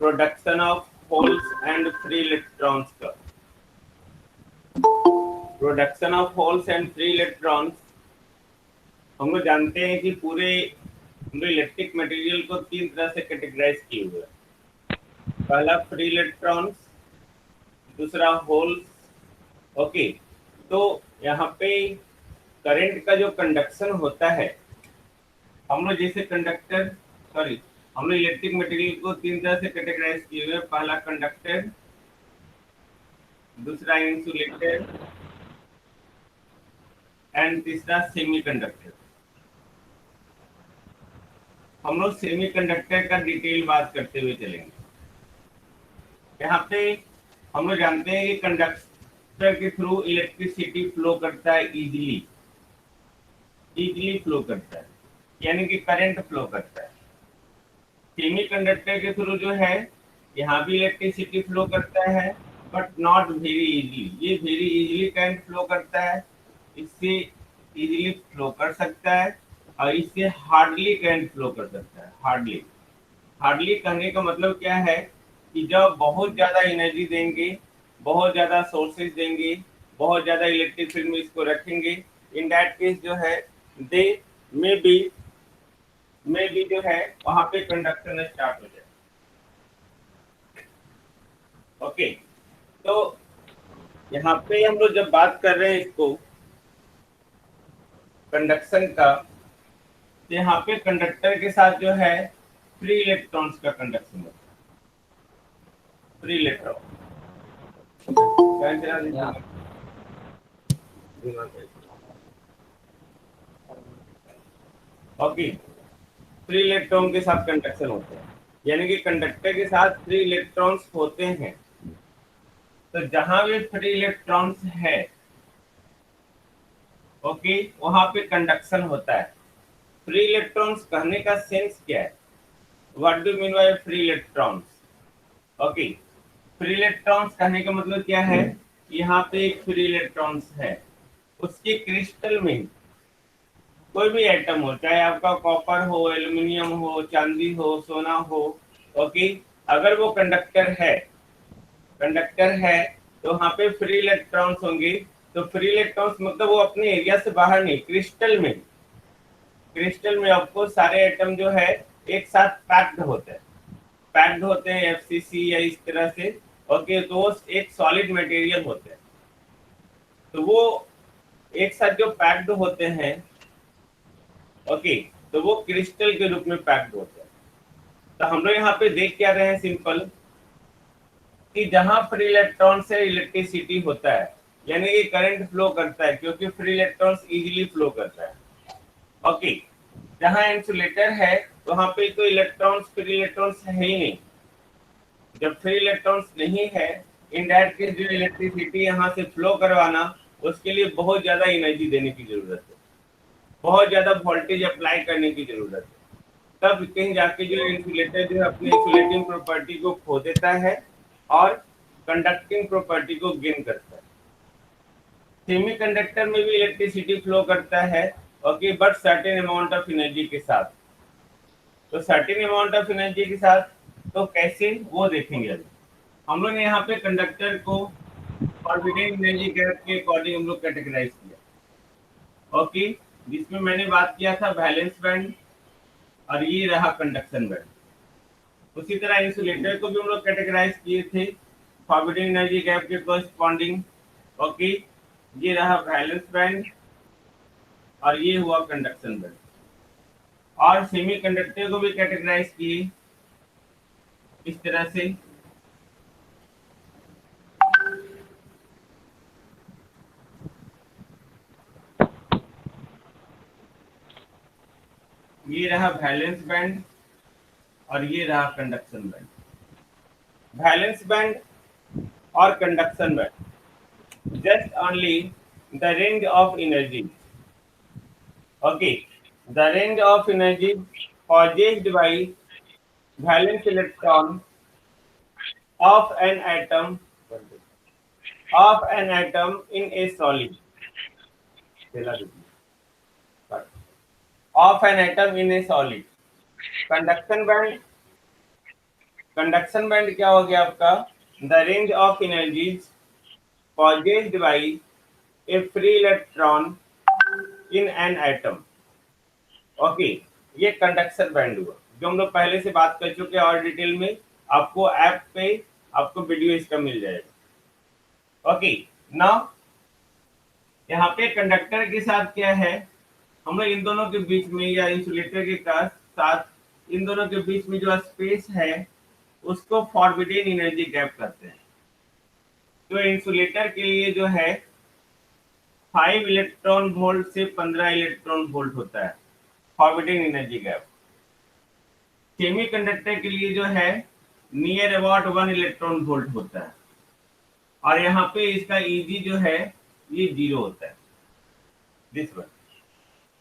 Production of holes and free electrons का। Production of holes and free electrons, हम लोग जानते हैं कि पूरे हम लोग इलेक्ट्रिक मटेरियल को तीन तरह से कैटेगराइज किए हुए हैं। पहला फ्री इलेक्ट्रॉन्स, दूसरा होल्स। ओके, तो यहाँ पे करंट का जो कंडक्शन होता है, हम लोग जैसे कंडक्टर सॉरी हम लोग इलेक्ट्रिक मटेरियल को तीन तरह से कैटेगराइज किए हुए हैं। पहला कंडक्टर, दूसरा इंसुलेटर एंड तीसरा सेमीकंडक्टर। हम लोग सेमीकंडक्टर का डिटेल बात करते हुए चलेंगे। यहाँ पे हम लोग जानते हैं कि कंडक्टर के थ्रू इलेक्ट्रिसिटी फ्लो करता है, इजीली इजीली फ्लो करता है, यानी कि करंट फ्लो करता है। सेमीकंडक्टर के थ्रू जो है, यहाँ भी इलेक्ट्रिसिटी फ्लो करता है, बट नॉट वेरी इजीली। ये वेरी इजीली करंट फ्लो करता है, इससे इजीली फ्लो कर सकता है, और इससे हार्डली करंट फ्लो कर सकता है। हार्डली हार्डली कहने का मतलब क्या है कि जब बहुत ज़्यादा एनर्जी देंगे, बहुत ज़्यादा सोर्सेज देंगे, बहुत ज़्यादा इलेक्ट्रिक फील्ड में इसको रखेंगे, इन दैट केस जो है दे मे बी जो है वहाँ पे कंडक्शन स्टार्ट हो जाए। ओके, तो यहाँ पे हम लोग जब बात कर रहे हैं इसको कंडक्शन का, तो यहाँ पे कंडक्टर के साथ जो है फ्री इलेक्ट्रॉन्स का कंडक्शन होता है। फ्री इलेक्ट्रॉन फैन चला दीजिए। ओके, फ्री इलेक्ट्रॉन के साथ कंडक्शन होता है, यानी कि कंडक्टर के साथ फ्री इलेक्ट्रॉन्स होते हैं। तो जहां भी फ्री इलेक्ट्रॉन्स है, ओके, वहां पे कंडक्शन होता है। फ्री इलेक्ट्रॉन्स कहने का सेंस क्या है? What do mean by free electrons? Okay, free electrons कहने का मतलब क्या है? यहाँ पे एक फ्री इलेक्ट्रॉन्स है, उसके क्रिस्टल में कोई भी एटम हो, चाहे आपका कॉपर हो, एल्यूमिनियम हो, चांदी हो, सोना हो, ओके, अगर वो कंडक्टर है तो वहाँ पे फ्री इलेक्ट्रॉन्स होंगे। तो फ्री इलेक्ट्रॉन्स मतलब वो अपने एरिया से बाहर नहीं, क्रिस्टल में आपको सारे एटम जो है एक साथ पैक्ड होते हैं एफसीसी या इस तरह से। ओके, तो वो एक सॉलिड मटेरियल होते हैं, तो वो एक साथ जो पैक्ड होते हैं, ओके, तो वो क्रिस्टल के रूप में पैक्ड होते हैं। तो हम लोग यहाँ पे देख क्या रहे हैं, सिंपल, कि जहां फ्री इलेक्ट्रॉन से इलेक्ट्रिसिटी होता है, यानी कि करंट फ्लो करता है, क्योंकि फ्री इलेक्ट्रॉन्स इजीली फ्लो करता है। ओके, जहां इंसुलेटर है वहां पे तो फ्री इलेक्ट्रॉन्स है ही नहीं। जब फ्री इलेक्ट्रॉन्स नहीं है, इन दैट केस जो इलेक्ट्रिसिटी यहाँ से फ्लो करवाना, उसके लिए बहुत ज्यादा एनर्जी देने की जरूरत है, बहुत ज्यादा वोल्टेज अप्लाई करने की जरूरत है। तब कहीं जाके जो इंसुलेटर जो है अपने इंसुलेटिंग प्रॉपर्टी को खो देता है और कंडक्टिंग प्रॉपर्टी को गेन करता है। सेमीकंडक्टर में भी इलेक्ट्रिसिटी फ्लो करता है, okay, but certain amount of energy के साथ। तो सर्टेन अमाउंट ऑफ एनर्जी के साथ तो कैसे, वो देखेंगे अभी। हम लोग ने यहाँ पे कंडक्टर को फॉरबिडेन एनर्जी गैप के अकॉर्डिंग हम लोग कैटेगराइज किया, ओके, जिसमें मैंने बात किया था वैलेंस बैंड, और ये रहा कंडक्शन बैंड। उसी तरह इंसुलेटर को भी हम लोग कैटेगराइज किए थे फॉरबिडन एनर्जी गैप के कोरस्पॉन्डिंग। ओके, ये रहा वैलेंस बैंड और ये हुआ कंडक्शन बैंड। और सेमीकंडक्टर को भी कैटेगराइज किए इस तरह से। ये रहा वैलेंस बैंड और ये रहा कंडक्शन बैंड। वैलेंस बैंड और conduction band just only the range of energy, okay, the range of energy possessed by valence electron of an atom in a solid, of an atom in a solid. Conduction band, conduction band क्या हो गया आपका, the range of energies possessed by a free electron in an atom. Okay, ये conduction band हुआ जो हम लोग पहले से बात कर चुके हैं और डिटेल में, आपको ऐप पे आपको वीडियो इसका मिल जाएगा। ओके, नाउ यहाँ पे कंडक्टर के साथ क्या है, हम लोग इन दोनों के बीच में या इंसुलेटर के साथ इन दोनों के बीच में जो स्पेस है उसको फॉरबिडन एनर्जी गैप कहते हैं। तो इंसुलेटर के लिए जो है 5 इलेक्ट्रॉन वोल्ट से 15 इलेक्ट्रॉन वोल्ट होता है फॉरबिडन एनर्जी गैप। सेमीकंडक्टर के लिए जो है नियर अबाउट 1 इलेक्ट्रॉन वोल्ट होता है, और यहाँ पे इसका ईजी जो है ये 0 होता है, दिस वन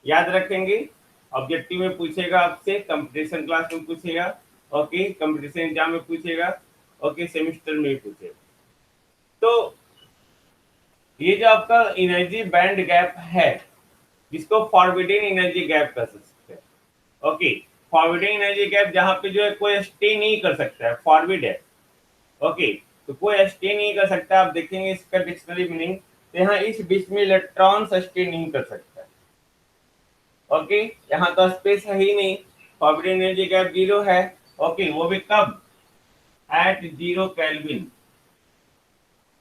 याद रखेंगे। ऑब्जेक्टिव में पूछेगा आपसे, कंपटीशन क्लास में पूछेगा, ओके, कंपटीशन एग्जाम में पूछेगा, ओके, सेमेस्टर में भी पूछेगा। तो ये जो आपका एनर्जी बैंड गैप है जिसको फॉरबिडन एनर्जी गैप कह सकते हैं। ओके, फॉरबिडन एनर्जी गैप जहाँ पे जो है कोई स्टे नहीं कर सकता है, फॉरबिड है। ओके, तो कोई स्टे नहीं कर सकता, आप देखेंगे इसका डिक्शनरी मीनिंग, तो यहाँ इस बीच में इलेक्ट्रॉन स्टे नहीं कर सकता। ओके, यहाँ तो स्पेस है ही नहीं, फॉरबिडन एनर्जी गैप 0 है। ओके, वो भी कब, एट 0 केल्विन।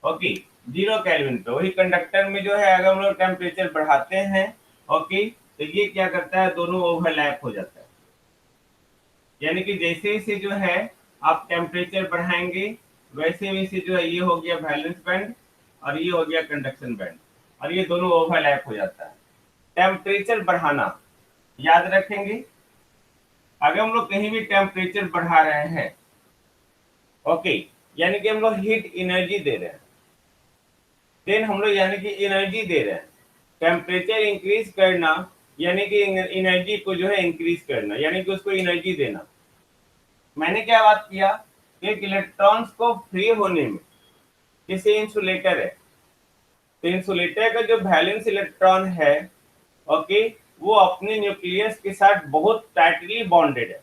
ओके, 0 केल्विन पे। वही कंडक्टर में जो है अगर हम लोग टेम्परेचर बढ़ाते हैं, ओके, तो ये क्या करता है, दोनों ओवरलैप हो जाता है। यानी कि जैसे जैसे जो है आप टेम्परेचर बढ़ाएंगे वैसे वैसे जो है ये हो गया वैलेंस बैंड और ये हो गया कंडक्शन बैंड, और ये दोनों ओवरलैप हो जाता है। टेम्परेचर बढ़ाना याद रखेंगे, अगर हम लोग कहीं भी टेम्परेचर बढ़ा रहे हैं, ओके, यानी कि हम लोग हीट एनर्जी दे रहे हैं, देन हम लोग यानी कि एनर्जी दे रहे हैं। टेम्परेचर इंक्रीज करना यानी कि एनर्जी को जो है इंक्रीज करना, यानी कि उसको एनर्जी देना। मैंने क्या बात किया, एक इलेक्ट्रॉन्स को फ्री होने में, जैसे इंसुलेटर है, तो इंसुलेटर का जो वैलेंस इलेक्ट्रॉन है, ओके, वो अपने न्यूक्लियस के साथ बहुत टाइटली बॉन्डेड है।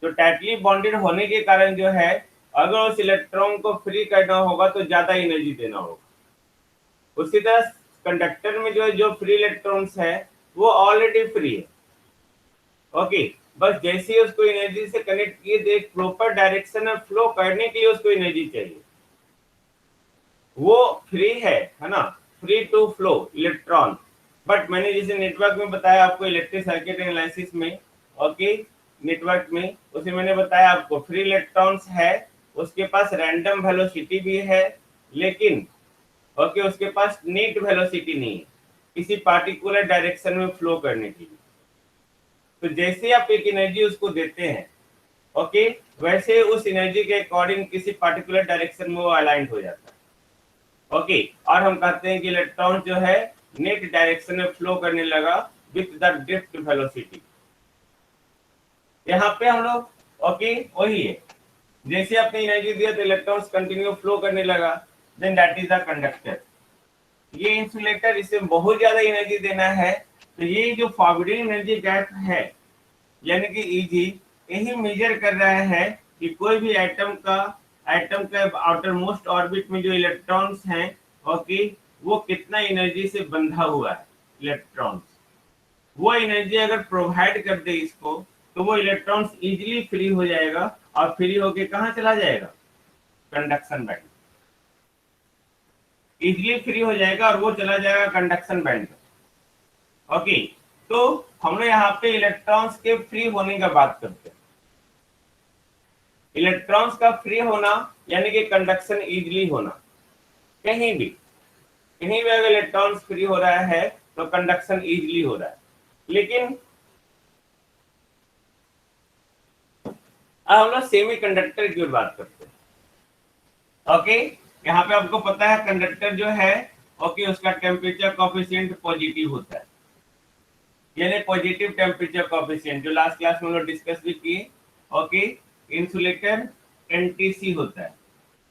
तो टाइटली बॉन्डेड होने के कारण जो है अगर उस इलेक्ट्रॉन को फ्री करना होगा तो ज्यादा एनर्जी देना होगा। उसी तरह कंडक्टर में जो है जो फ्री इलेक्ट्रॉन्स है वो ऑलरेडी फ्री है। ओके, बस जैसे ही उसको एनर्जी से कनेक्ट किए तो एक प्रॉपर डायरेक्शन में फ्लो करने के लिए उसको एनर्जी चाहिए, वो फ्री है ना, free to flow electron. But मैंने जैसे नेटवर्क में बताया आपको, इलेक्ट्रिक सर्किट एनालिसिस में, ओके, नेटवर्क में, उसे मैंने बताया आपको फ्री इलेक्ट्रॉन्स है, उसके पास रैंडम वेलोसिटी भी है, लेकिन ओके उसके पास नेट वेलोसिटी नहीं है किसी पार्टिकुलर डायरेक्शन में फ्लो करने के लिए। तो जैसे आप एक एनर्जी उसको देते हैं, ओके, वैसे उस एनर्जी के अकॉर्डिंग किसी पार्टिकुलर डायरेक्शन में वो अलाइंड हो जाता है। ओके, और हम कहते हैं कि इलेक्ट्रॉन जो है नेट डायरेक्शन में फ्लो करने लगा विथ द ड्रिफ्ट वेलोसिटी। यहाँ पे हम लोग ओके वही है, जैसे आपने एनर्जी दिया तो इलेक्ट्रॉन्स कंटिन्यू फ्लो करने लगा, then that is the conductor. ये इंसुलेटर, इसे बहुत ज्यादा एनर्जी देना है, तो ये जो फॉरबिडन एनर्जी गैप है यानी कि ईजी, यही मेजर कर रहा है कि कोई भी एटम का आउटर मोस्ट ऑर्बिट में जो इलेक्ट्रॉन्स हैं, ओके, वो कितना एनर्जी से बंधा हुआ है इलेक्ट्रॉन्स। वो एनर्जी अगर प्रोवाइड कर दे इसको तो वो इलेक्ट्रॉन्स इजीली फ्री हो जाएगा, और फ्री होके कहाँ चला जाएगा, कंडक्शन बैंड। इजीली फ्री हो जाएगा और वो चला जाएगा कंडक्शन बैंड। ओके, तो हम लोग यहाँ पे इलेक्ट्रॉन्स के फ्री होने का बात करते हैं। इलेक्ट्रॉन्स का फ्री होना यानी कि कंडक्शन इजीली होना, कहीं भी अगर इलेक्ट्रॉन्स फ्री हो रहा है तो कंडक्शन इजीली हो रहा है। लेकिन अब हम लोग सेमीकंडक्टर की ओर बात करते हैं। ओके, यहाँ पे आपको पता है कंडक्टर जो है, ओके, उसका टेम्परेचर कोएफिशिएंट पॉजिटिव होता है, यानी पॉजिटिव टेम्परेचर कोएफिशिएंट, जो लास्ट क्लास में हम लोग डिस्कस भी किए। ओके, इंसुलेटर एनटीसी होता है,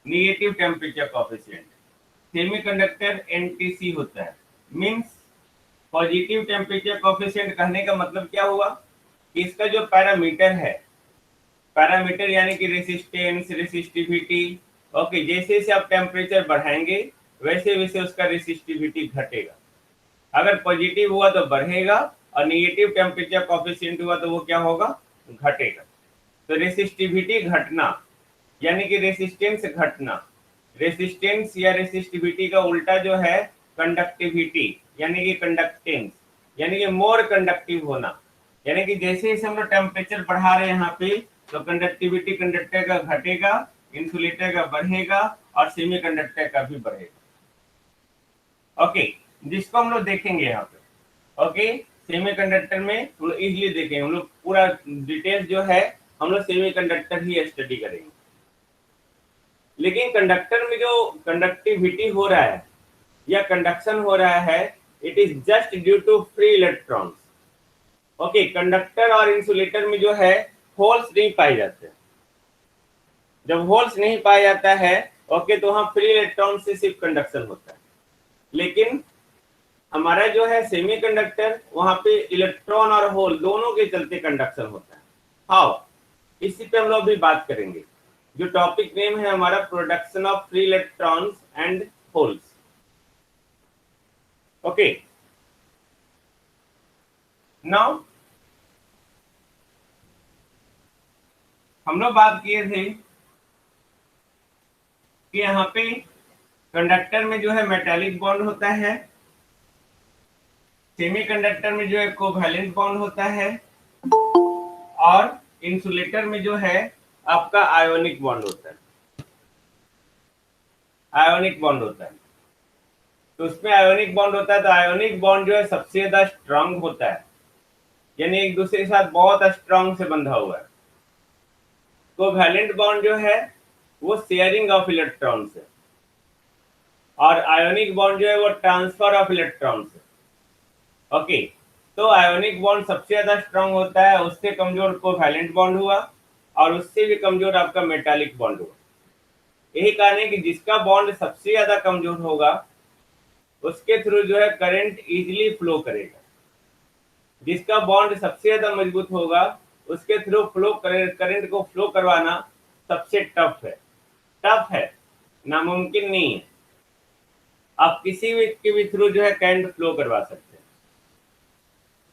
negative temperature coefficient. Semiconductor NTC होता है, मींस पॉजिटिव टेम्परेचर कोएफिशिएंट। कहने का मतलब क्या हुआ कि इसका जो पैरामीटर है, पैरामीटर यानी कि रेसिस्टेंस, रेसिस्टिविटी। ओके, जैसे जैसे आप टेम्परेचर बढ़ाएंगे वैसे वैसे उसका रेसिस्टिविटी घटेगा। अगर पॉजिटिव हुआ तो बढ़ेगा और निगेटिव टेम्परेचर कोफिशिएंट हुआ तो वो क्या होगा, घटेगा। तो रेसिस्टिविटी घटना यानी कि रेसिस्टेंस घटना। रेसिस्टेंस या रेसिस्टिविटी का उल्टा जो है कंडक्टिविटी यानी कि कंडक्टेंस, यानी कि मोर कंडक्टिव होना। यानी कि जैसे जैसे हम लोग टेम्परेचर बढ़ा रहे हैं यहाँ पे, तो कंडक्टिविटी कंडक्टर का घटेगा, इंसुलेटर का बढ़ेगा और सेमीकंडक्टर का भी बढ़ेगा। ओके, जिसको हम लोग देखेंगे यहाँ पे। ओके, सेमीकंडक्टर में हम लोग इजिली देखेंगे, हम लोग पूरा डिटेल्स जो है हम लोग सेमीकंडक्टर ही स्टडी करेंगे। लेकिन कंडक्टर में जो कंडक्टिविटी हो रहा है या कंडक्शन हो रहा है, it is just due to free electrons. Okay, conductor और इंसुलेटर में जो है होल्स नहीं पाए जाते। जब होल्स नहीं पाया जाता है, ओके, तो वहां फ्री इलेक्ट्रॉन से सिर्फ कंडक्शन होता है। लेकिन हमारा जो है सेमीकंडक्टर, वहां पे इलेक्ट्रॉन और होल दोनों के चलते कंडक्शन होता है। हाउ, इसी पे हम लोग भी बात करेंगे। जो टॉपिक नेम है हमारा, production of free electrons and holes. Okay, now हम लोग बात किए थे कि यहाँ पे कंडक्टर में जो है मेटालिक बॉन्ड होता है, सेमीकंडक्टर में जो है कोवैलेंट बॉन्ड होता है, और इंसुलेटर में जो है आपका आयोनिक बॉन्ड होता है। आयोनिक बॉन्ड होता है, तो उसमें आयोनिक बॉन्ड होता है, तो आयोनिक बॉन्ड जो है सबसे ज्यादा स्ट्रांग होता है, यानी एक दूसरे के साथ बहुत स्ट्रांग से बंधा हुआ है। कोवैलेंट बॉन्ड जो है वो शेयरिंग ऑफ इलेक्ट्रॉन्स है, और आयोनिक बॉन्ड जो है वो ट्रांसफर ऑफ इलेक्ट्रॉन्स है। ओके, तो आयोनिक बॉन्ड सबसे ज्यादा स्ट्रांग होता है, उससे कमजोर कोवैलेंट बॉन्ड हुआ, और उससे भी कमजोर आपका मेटालिक बॉन्ड हुआ। यही कारण है कि जिसका बॉन्ड सबसे ज्यादा कमजोर होगा उसके थ्रू जो है करंट इजीली फ्लो करेगा। जिसका बॉन्ड सबसे ज्यादा मजबूत होगा उसके थ्रू फ्लो करंट को फ्लो करवाना सबसे टफ है। टफ है, नामुमकिन नहीं है। आप किसी भी के भी थ्रू जो है करंट फ्लो करवा सकते हैं।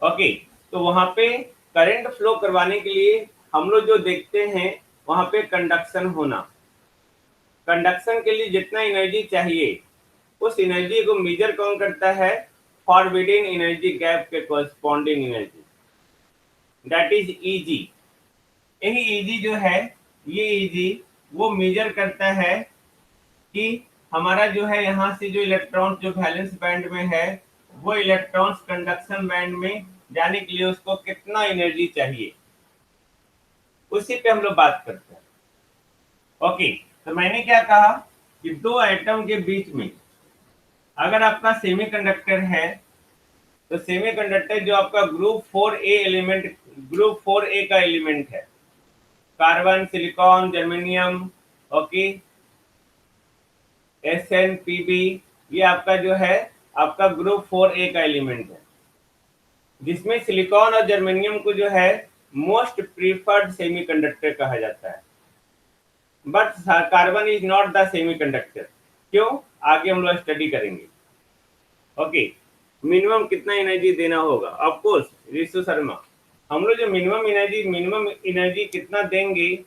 ओके, तो वहां पे करंट फ्लो करवाने के लिए हम लोग जो देखते हैं वहां पे कंडक्शन होना। कंडक्शन के लिए जितना एनर्जी चाहिए उस एनर्जी को मेजर कौन करता है, फॉरबिडन एनर्जी गैप के corresponding energy, that is easy. यही ईजी जो है, ये ईजी वो मेजर करता है कि हमारा जो है यहाँ से जो इलेक्ट्रॉन जो वैलेंस बैंड में है, वो इलेक्ट्रॉन्स कंडक्शन बैंड में जाने के लिए उसको कितना एनर्जी चाहिए, उसी पे हम लोग बात करते हैं। ओके, तो मैंने क्या कहा कि दो एटम के बीच में अगर आपका सेमीकंडक्टर है, तो सेमीकंडक्टर जो आपका group 4A element, group 4A का एलिमेंट है, carbon, silicon, germanium, okay, SnPb, ये आपका जो है आपका ग्रुप 4A का एलिमेंट है, जिसमें सिलिकॉन और जर्मेनियम को जो है मोस्ट प्रीफर्ड सेमीकंडक्टर कहा जाता है। But carbon is not the semiconductor. क्यों, आगे हम लोग स्टडी करेंगे। ओके, मिनिमम कितना एनर्जी देना होगा, ऑफ कोर्स ऋषु शर्मा, हम लोग जो मिनिमम एनर्जी कितना देंगे,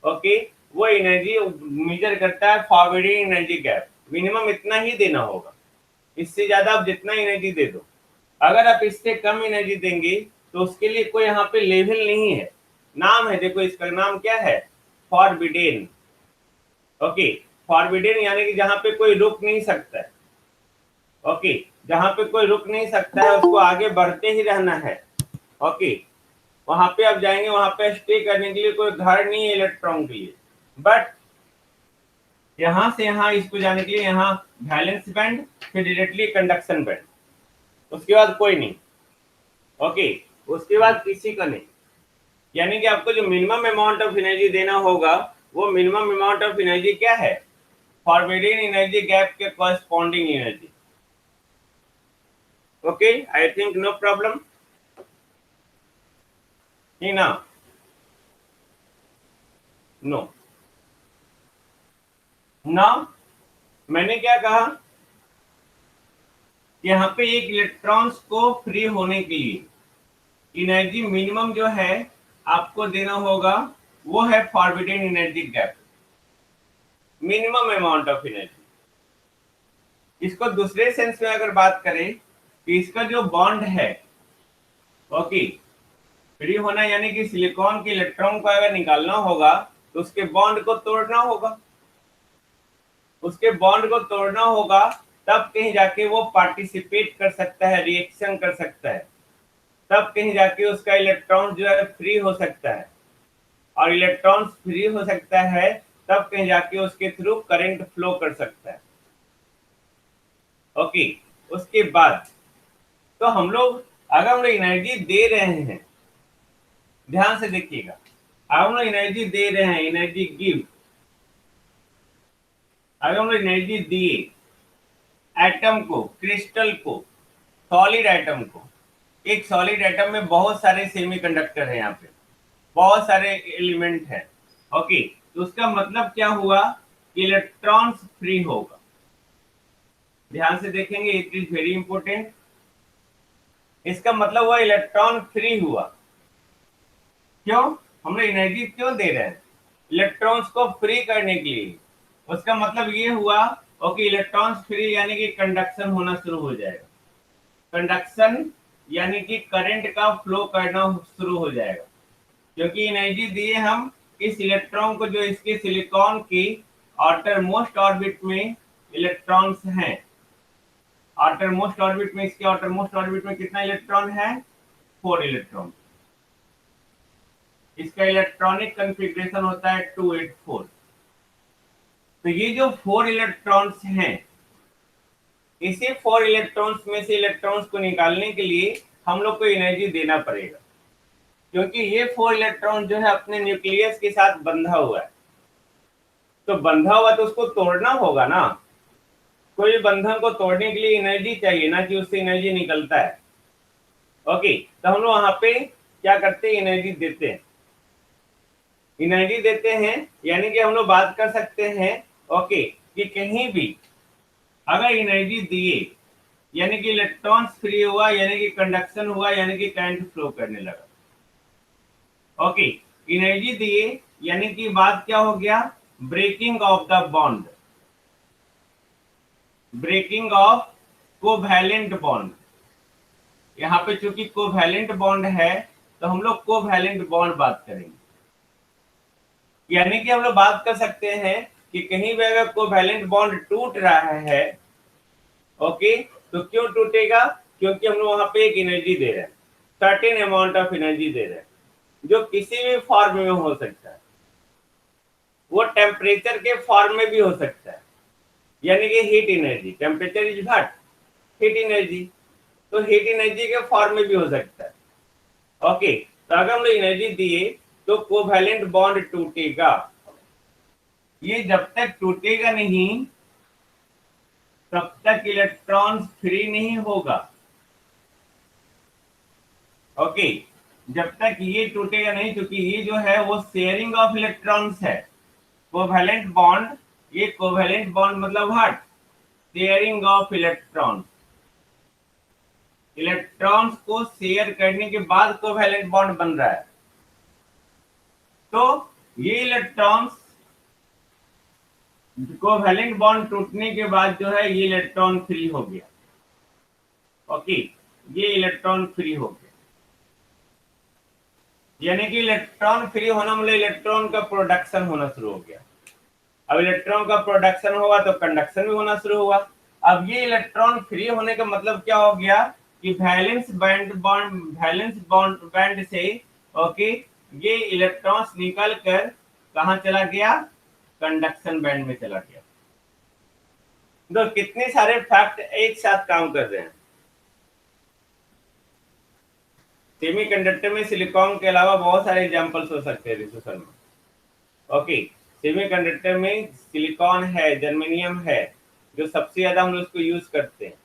ओके, वो एनर्जी मेजर करता है फॉरवर्डिंग एनर्जी गैप। मिनिमम इतना ही देना होगा, इससे ज्यादा आप जितना एनर्जी दे दो। अगर आप इससे कम एनर्जी देंगे तो उसके लिए कोई यहाँ पे लेवल नहीं है, नाम है, देखो इसका नाम क्या है, फॉरबिडेन। ओके, फॉरबिडेन यानी कि जहाँ पे कोई रुक नहीं सकता है। ओके, जहाँ पे कोई रुक नहीं सकता है उसको आगे बढ़ते ही रहना है। ओके, वहां पे आप जाएंगे, वहां पे स्टे करने के लिए कोई घर नहीं है इलेक्ट्रॉन के लिए। बट यहाँ से यहाँ इसको जाने के लिए यहाँ वैलेंस बैंड, फिर डायरेक्टली कंडक्शन बैंड, उसके बाद कोई नहीं। ओके, उसके बाद किसी का नहीं। यानी कि आपको जो मिनिमम अमाउंट ऑफ एनर्जी देना होगा, वो मिनिमम अमाउंट ऑफ एनर्जी क्या है, फॉरबिडन एनर्जी गैप के corresponding energy. Okay, I think no problem, ना। नो। नाउ मैंने क्या कहा कि यहाँ पे एक इलेक्ट्रॉन्स को फ्री होने के लिए एनर्जी मिनिमम जो है आपको देना होगा, वो है forbidden energy gap, minimum amount of energy. इसको दूसरे सेंस में अगर बात करें कि इसका जो बॉन्ड है, ओके, फ्री होना यानी कि सिलिकॉन के इलेक्ट्रॉन को अगर निकालना होगा तो उसके बॉन्ड को तोड़ना होगा, उसके बॉन्ड को तोड़ना होगा, तब कहीं जाके वो पार्टिसिपेट कर सकता है, रिएक्शन कर सकता है, तब कहीं जाके उसका इलेक्ट्रॉन जो है फ्री हो सकता है। और इलेक्ट्रॉन फ्री हो सकता है तब कहीं जाके उसके थ्रू करंट फ्लो कर सकता है। ओके, उसके बाद तो हम लोग अगर हम लोग एनर्जी दे रहे हैं, ध्यान से देखिएगा, अगर हम लोग एनर्जी दे रहे हैं, एनर्जी गिव, अगर हम लोग एनर्जी दिए एटम को, क्रिस्टल को, सॉलिड एटम को, एक सॉलिड एटम में बहुत सारे सेमीकंडक्टर है, यहाँ पे बहुत सारे एलिमेंट है। ओके, तो उसका मतलब क्या हुआ कि इलेक्ट्रॉन्स फ्री होगा। ध्यान से देखेंगे, इट इज वेरी इंपॉर्टेंट। इसका मतलब हुआ इलेक्ट्रॉन फ्री हुआ। क्यों? हम लोग एनर्जी क्यों दे रहे हैं? इलेक्ट्रॉन्स को फ्री करने के लिए। उसका मतलब ये हुआ ओके, इलेक्ट्रॉन्स फ्री यानी कि कंडक्शन होना शुरू हो जाएगा। कंडक्शन यानी कि करंट का फ्लो करना शुरू हो जाएगा, क्योंकि एनर्जी दिए हम इस इलेक्ट्रॉन को, जो इसके सिलिकॉन की आउटर मोस्ट ऑर्बिट में इलेक्ट्रॉन्स हैं। आउटर मोस्ट ऑर्बिट में, इसके आउटर मोस्ट ऑर्बिट में कितना इलेक्ट्रॉन है? 4 इलेक्ट्रॉन। इसका इलेक्ट्रॉनिक कन्फिग्रेशन होता है 284। तो ये जो 4 इलेक्ट्रॉन्स हैं, इसी 4 इलेक्ट्रॉन्स में से इलेक्ट्रॉन्स को निकालने के लिए हम लोग को एनर्जी देना पड़ेगा, क्योंकि ये 4 इलेक्ट्रॉन जो है अपने न्यूक्लियस के साथ बंधा हुआ है। तो बंधा हुआ तो उसको तोड़ना होगा ना। कोई बंधन को तोड़ने के लिए एनर्जी चाहिए ना, कि उससे एनर्जी निकलता है। ओके, तो हम लोग वहां पे क्या करते हैं? एनर्जी देते हैं। एनर्जी देते हैं यानी कि हम लोग बात कर सकते हैं ओके, कि कहीं भी अगर एनर्जी दिए यानी कि इलेक्ट्रॉन्स फ्री हुआ, यानी कि कंडक्शन हुआ, यानी कि करंट फ्लो करने लगा। ओके, एनर्जी दिए यानी कि बात क्या हो गया? Breaking of the bond, breaking of covalent bond. यहाँ पे चूंकि कोवैलेंट बॉन्ड है तो हम लोग कोवैलेंट बॉन्ड बात करेंगे। यानी कि हम लोग बात कर सकते हैं कि कहीं भी अगर कोवैलेंट बॉन्ड टूट रहा है, ओके, तो क्यों टूटेगा? क्योंकि हम लोग वहां पे एक एनर्जी दे रहे हैं, सर्टेन अमाउंट ऑफ एनर्जी दे रहे हैं, जो किसी भी फॉर्म में हो सकता है। वो टेम्परेचर के फॉर्म में भी हो सकता है, यानी कि heat energy, temperature is what? Heat energy. तो हीट एनर्जी के फॉर्म में भी हो सकता है। ओके, तो अगर हम लोग एनर्जी दिए तो कोवैलेंट बॉन्ड टूटेगा। ये जब तक टूटेगा नहीं तब तक इलेक्ट्रॉन फ्री नहीं होगा। ओके, जब तक ये टूटेगा नहीं, क्योंकि ये जो है वो शेयरिंग ऑफ इलेक्ट्रॉन्स है। कोवैलेंट बॉन्ड, ये कोवैलेंट बॉन्ड मतलब what? Sharing of electron. Electrons को शेयर करने के बाद कोवैलेंट बॉन्ड बन रहा है। तो ये इलेक्ट्रॉन्स, कोवैलेंट बॉन्ड टूटने के बाद जो है ये इलेक्ट्रॉन फ्री हो गया। ओके, ये इलेक्ट्रॉन फ्री हो गया, यानी कि इलेक्ट्रॉन फ्री होना मतलब इलेक्ट्रॉन का प्रोडक्शन होना शुरू हो गया। अब इलेक्ट्रॉन का प्रोडक्शन होगा तो कंडक्शन भी होना शुरू हुआ। अब ये इलेक्ट्रॉन फ्री होने का मतलब क्या हो गया कि वैलेंस बॉन्ड बैंड से ओके, ये इलेक्ट्रॉन्स निकल कर कहाँ चला गया? कंडक्शन बैंड में चला गया। तो कितने सारे फैक्ट एक साथ काम कर रहे हैं। सेमीकंडक्टर में सिलिकॉन के अलावा बहुत सारे एग्जांपल्स हो सकते हैं ऋषु शर्मा। ओके, सेमीकंडक्टर में सिलिकॉन है, जर्मेनियम है, जो सबसे ज्यादा हम लोग उसको यूज करते हैं।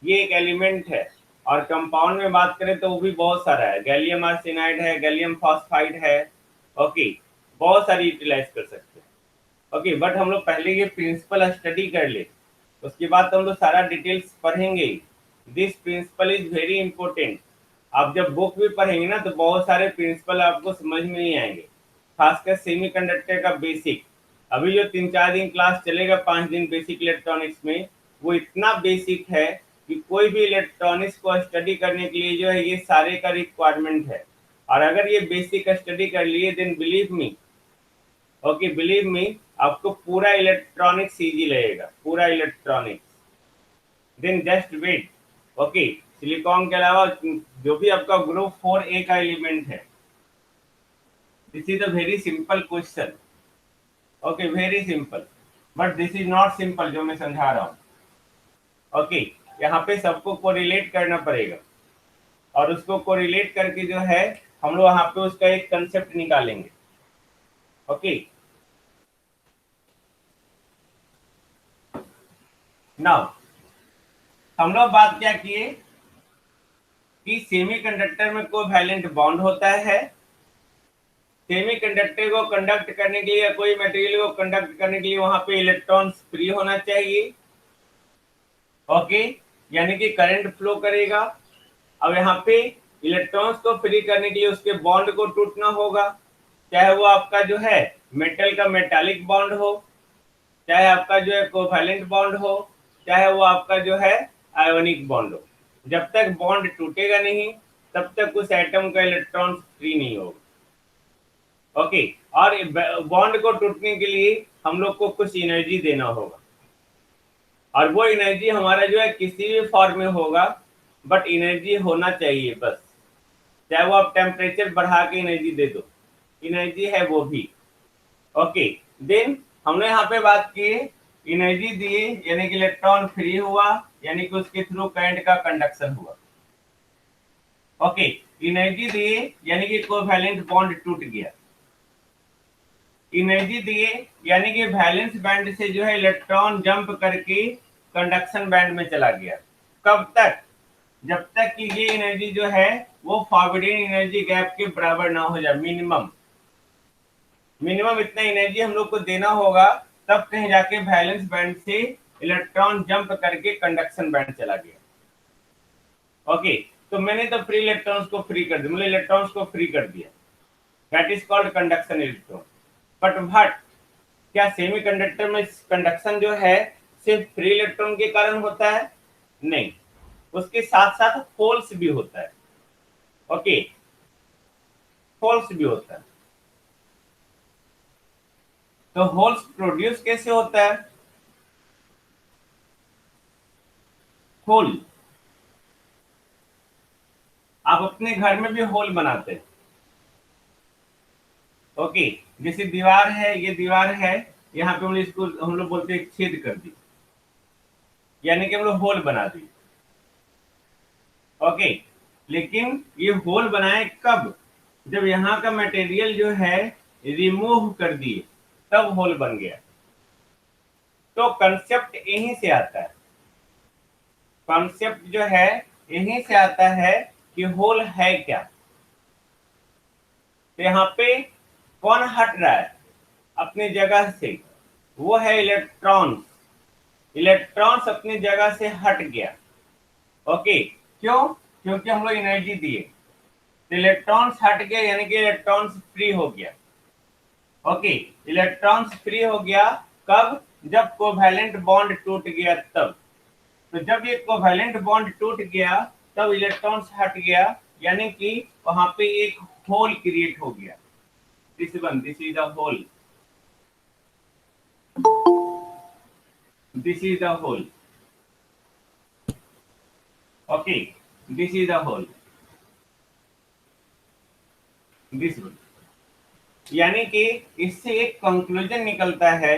ये एक एलिमेंट है। और कंपाउंड में बात करें तो वो भी बहुत सारा है। गैलियम आर्सेनाइड है, गैलियम फॉस्फाइड है। ओके, बहुत सारी यूटिलाइज कर सकते हैं। ओके, बट हम लोग पहले ये प्रिंसिपल स्टडी कर ले, उसके बाद तो हम लोग सारा डिटेल्स पढ़ेंगे। This principle is very important. आप जब बुक भी पढ़ेंगे ना तो बहुत सारे प्रिंसिपल आपको समझ में नहीं आएंगे, खासकर सेमीकंडक्टर का बेसिक। अभी जो 3-4 दिन क्लास चलेगा, 5 दिन बेसिक इलेक्ट्रॉनिक्स में, वो इतना बेसिक है कि कोई भी इलेक्ट्रॉनिक्स को स्टडी करने के लिए जो है ये सारे का रिक्वायरमेंट है। और अगर ये बेसिक स्टडी कर लिए then believe me, okay believe me, आपको पूरा इलेक्ट्रॉनिक्स इजी लगेगा, पूरा electronics. Then just wait. Okay, silicon के अलावा जो भी आपका ग्रुप 4A का एलिमेंट है, this is a very simple question. Okay, very simple, but this is not simple जो मैं समझा रहा हूँ। ओके, यहाँ पे सबको कोरिलेट करना पड़ेगा, और उसको कोरिलेट करके जो है हम लोग वहाँ पे उसका एक कंसेप्ट निकालेंगे। ओके, नाउ हम लोग बात क्या किए कि सेमीकंडक्टर में कोवैलेंट बॉन्ड होता है। सेमीकंडक्टर को कंडक्ट करने के लिए या कोई मटेरियल को कंडक्ट करने के लिए वहां पे इलेक्ट्रॉन्स फ्री होना चाहिए। ओके, यानी कि करंट फ्लो करेगा। अब यहाँ पे इलेक्ट्रॉन्स को फ्री करने के लिए उसके बॉन्ड को टूटना होगा, चाहे वो आपका जो है मेटल का मेटालिक बॉन्ड हो, चाहे आपका जो है कोवैलेंट बॉन्ड हो, चाहे वो आपका जो है आयोनिक बॉन्ड हो। जब तक बॉन्ड टूटेगा नहीं तब तक उस एटम का इलेक्ट्रॉन फ्री नहीं होगा। ओके, और बॉन्ड को टूटने के लिए हम लोग को कुछ एनर्जी देना होगा, और वो एनर्जी हमारा जो है किसी भी फॉर्म में होगा, बट एनर्जी होना चाहिए बस। चाहे वो आप टेम्परेचर बढ़ा के एनर्जी दे दो, एनर्जी है वो भी। ओके, देन हमने यहाँ पे बात की एनर्जी दी, यानी कि इलेक्ट्रॉन फ्री हुआ, यानी कि उसके थ्रू करंट का कंडक्शन हुआ। ओके, एनर्जी दी यानी कि कोवैलेंट बॉन्ड टूट गया। एनर्जी दिए यानी कि वैलेंस बैंड से जो है इलेक्ट्रॉन जंप करके कंडक्शन बैंड में चला गया। कब तक? जब तक कि ये एनर्जी जो है वो फॉरवर्डिंग एनर्जी गैप के बराबर ना हो जाए। मिनिमम इतना एनर्जी हम लोग को देना होगा, तब कहीं जाके वैलेंस बैंड से इलेक्ट्रॉन जंप करके कंडक्शन बैंड चला गया। ओके, तो मैंने तो फ्री इलेक्ट्रॉन्स को फ्री कर दिया, मतलब इलेक्ट्रॉन्स को फ्री कर दिया, that is called conduction electron. But क्या सेमीकंडक्टर में कंडक्शन जो है सिर्फ फ्री इलेक्ट्रॉन के कारण होता है? नहीं, उसके साथ साथ होल्स भी होता है। ओके, होल्स भी होता है। तो होल्स प्रोड्यूस कैसे होता है? होल, आप अपने घर में भी होल बनाते हैं। ओके, जैसे दीवार है, ये दीवार है, यहाँ पे हम इसको हम लोग बोलते हैं छेद कर दी, यानी कि हम लोग होल बना दी। ओके, लेकिन ये होल बनाए कब? जब यहाँ का मटेरियल जो है रिमूव कर दिए, तब होल बन गया। तो कंसेप्ट यहीं से आता है, कॉन्सेप्ट जो है यहीं से आता है कि होल है क्या। तो यहाँ पे कौन हट रहा है अपनी जगह से? वो है इलेक्ट्रॉन्स। इलेक्ट्रॉन्स अपनी जगह से हट गया। ओके, क्यों? क्योंकि हम लोग एनर्जी दिए, तो इलेक्ट्रॉन्स हट गए, यानी कि इलेक्ट्रॉन्स फ्री हो गया। ओके, इलेक्ट्रॉन्स फ्री हो गया कब? जब कोवैलेंट बॉन्ड टूट गया तब। तो जब ये कोवैलेंट बॉन्ड टूट गया तब इलेक्ट्रॉन्स हट गया, यानी कि वहां पे एक होल क्रिएट हो गया। This is the hole, this is the hole. Okay, this is the hole, this one. यानी कि इससे एक कंक्लूजन निकलता है,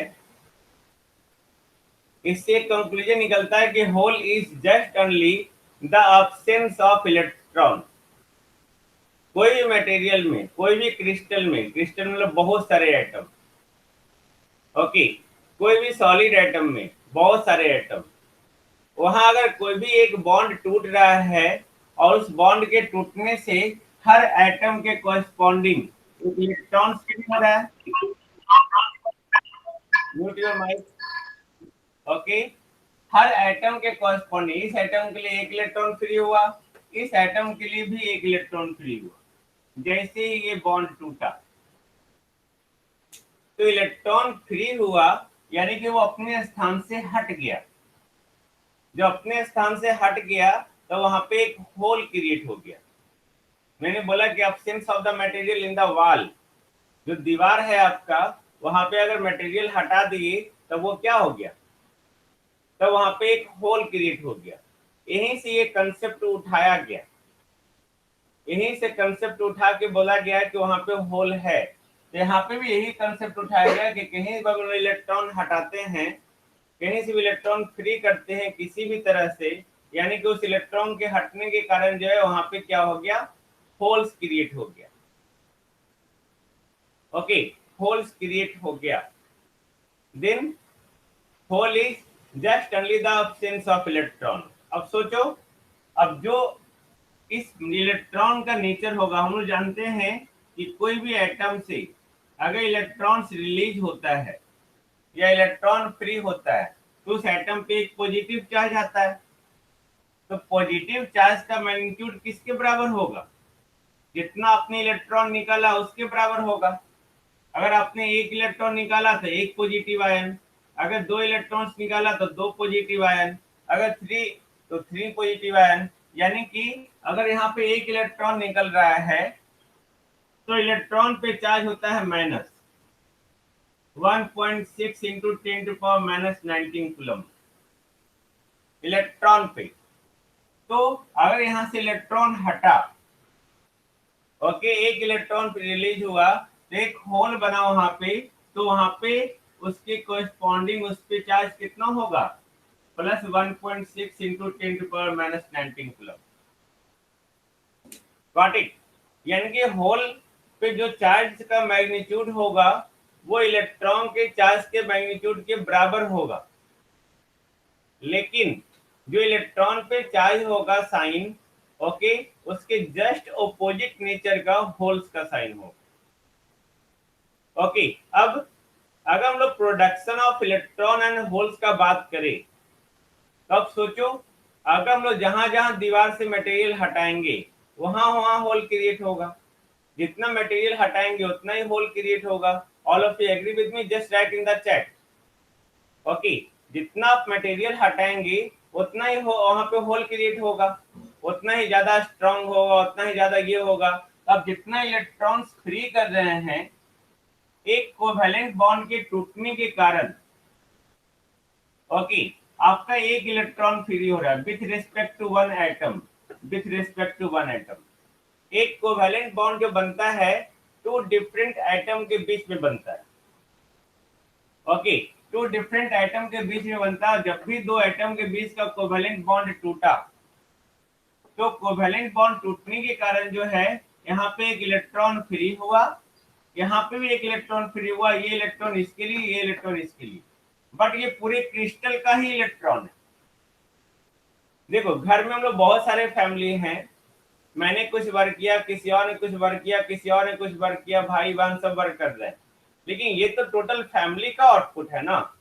इससे एक कंक्लूजन निकलता है कि hole is just only the absence of electron. कोई भी मटेरियल में, कोई भी क्रिस्टल में, क्रिस्टल मतलब बहुत सारे एटम। ओके, कोई भी सॉलिड एटम में बहुत सारे एटम, वहां अगर कोई भी एक बॉन्ड टूट रहा है और उस बॉन्ड के टूटने से हर एटम के कॉरेस्पॉन्डिंग इलेक्ट्रॉन फ्री हो रहा है। Mute your mic. ओके, हर एटम के कॉरस्पॉन्डिंग इस एटम के लिए एक इलेक्ट्रॉन फ्री हुआ, इस एटम के लिए भी एक इलेक्ट्रॉन फ्री हुआ। जैसे ही ये बॉन्ड टूटा तो इलेक्ट्रॉन फ्री हुआ, यानी कि वो अपने स्थान से हट गया। जो अपने स्थान से हट गया तो वहां पे एक होल क्रिएट हो गया। मैंने बोला कि absence of the material in the wall, जो दीवार है आपका, वहां पे अगर मटेरियल हटा दिए तो वो क्या हो गया, तो वहां पे एक होल क्रिएट हो गया। यहीं से ये कंसेप्ट उठाया गया, यहीं से कंसेप्ट उठा के बोला गया कि वहां पे होल है। तो यहाँ पे भी यही कंसेप्ट उठाया गया कि कहीं अगर इलेक्ट्रॉन हटाते हैं, कहीं से भी इलेक्ट्रॉन फ्री करते हैं किसी भी तरह से, यानी कि उस इलेक्ट्रॉन के हटने के कारण जो है वहां पे क्या हो गया, होल्स क्रिएट हो गया। ओके, होल्स क्रिएट हो गया। Then hole is just only the absence of electron. अब सोचो, अब जो इस इलेक्ट्रॉन का नेचर होगा, हम लोग जानते हैं कि कोई भी एटम से अगर इलेक्ट्रॉन्स रिलीज होता है या इलेक्ट्रॉन फ्री होता है तो उस एटम पे एक पॉजिटिव चार्ज आता है। तो पॉजिटिव चार्ज का मैग्नीट्यूड किसके बराबर होगा, जितना आपने इलेक्ट्रॉन निकाला उसके बराबर होगा। अगर आपने एक इलेक्ट्रॉन निकाला तो एक पॉजिटिव आयन, अगर दो इलेक्ट्रॉन्स निकाला तो दो पॉजिटिव आयन, अगर थ्री तो थ्री पॉजिटिव आयन। यानी कि अगर यहाँ पे एक इलेक्ट्रॉन निकल रहा है तो इलेक्ट्रॉन पे चार्ज होता है माइनस 1.6 इंटू 10⁻⁻19 कूलम इलेक्ट्रॉन पे। तो अगर यहाँ से इलेक्ट्रॉन हटा, ओके, एक इलेक्ट्रॉन रिलीज हुआ तो एक होल बना वहां पे, तो वहां पे उसके कोरस्पॉन्डिंग उस पे चार्ज कितना होगा, plus 1.6 into 10⁻⁻19 coulomb. Got it? यानी कि होल पे जो चार्ज का मैग्नीट्यूड होगा वो इलेक्ट्रॉन के चार्ज के मैग्नीट्यूड के बराबर होगा, लेकिन जो इलेक्ट्रॉन पे चार्ज होगा साइन, ओके, उसके जस्ट ऑपोजिट नेचर का होल्स का साइन होगा। ओके, अब अगर हम लोग production of electron and holes का बात करें तो अब सोचो, अगर हम लोग जहां जहां दीवार से मटेरियल हटाएंगे वहां वहां होल क्रिएट होगा। जितना मटेरियल हटाएंगे उतना ही होल क्रिएट होगा। All of you agree with me? Just write in the chat. Okay, जितना आप मटेरियल हटाएंगे उतना ही वहां पे होल क्रिएट होगा, उतना ही ज्यादा स्ट्रांग होगा, उतना ही ज्यादा ये होगा। अब जितना इलेक्ट्रॉन्स फ्री कर रहे हैं एक कोवैलेंट बॉन्ड के टूटने के कारण, ओके, आपका एक इलेक्ट्रॉन फ्री हो रहा है with respect to one atom, with respect to one atom. एक कोवैलेंट बॉन्ड जो बनता है टू डिफरेंट एटम के बीच में बनता है। ओके, टू डिफरेंट एटम के बीच में बनता है। जब भी दो एटम के बीच का कोवैलेंट बॉन्ड टूटा तो कोवैलेंट बॉन्ड टूटने के कारण जो है यहाँ पे एक इलेक्ट्रॉन फ्री हुआ, यहाँ पे भी एक इलेक्ट्रॉन फ्री हुआ। ये इलेक्ट्रॉन इसके लिए, ये इलेक्ट्रॉन इसके लिए, बट ये पूरे क्रिस्टल का ही इलेक्ट्रॉन है। देखो, घर में हम लोग बहुत सारे फैमिली हैं, मैंने कुछ वर्क किया, किसी और ने कुछ वर्क किया, किसी और ने कुछ वर्क किया, भाई बहन सब वर्क कर रहे हैं, लेकिन ये तो टोटल फैमिली का आउटपुट है ना।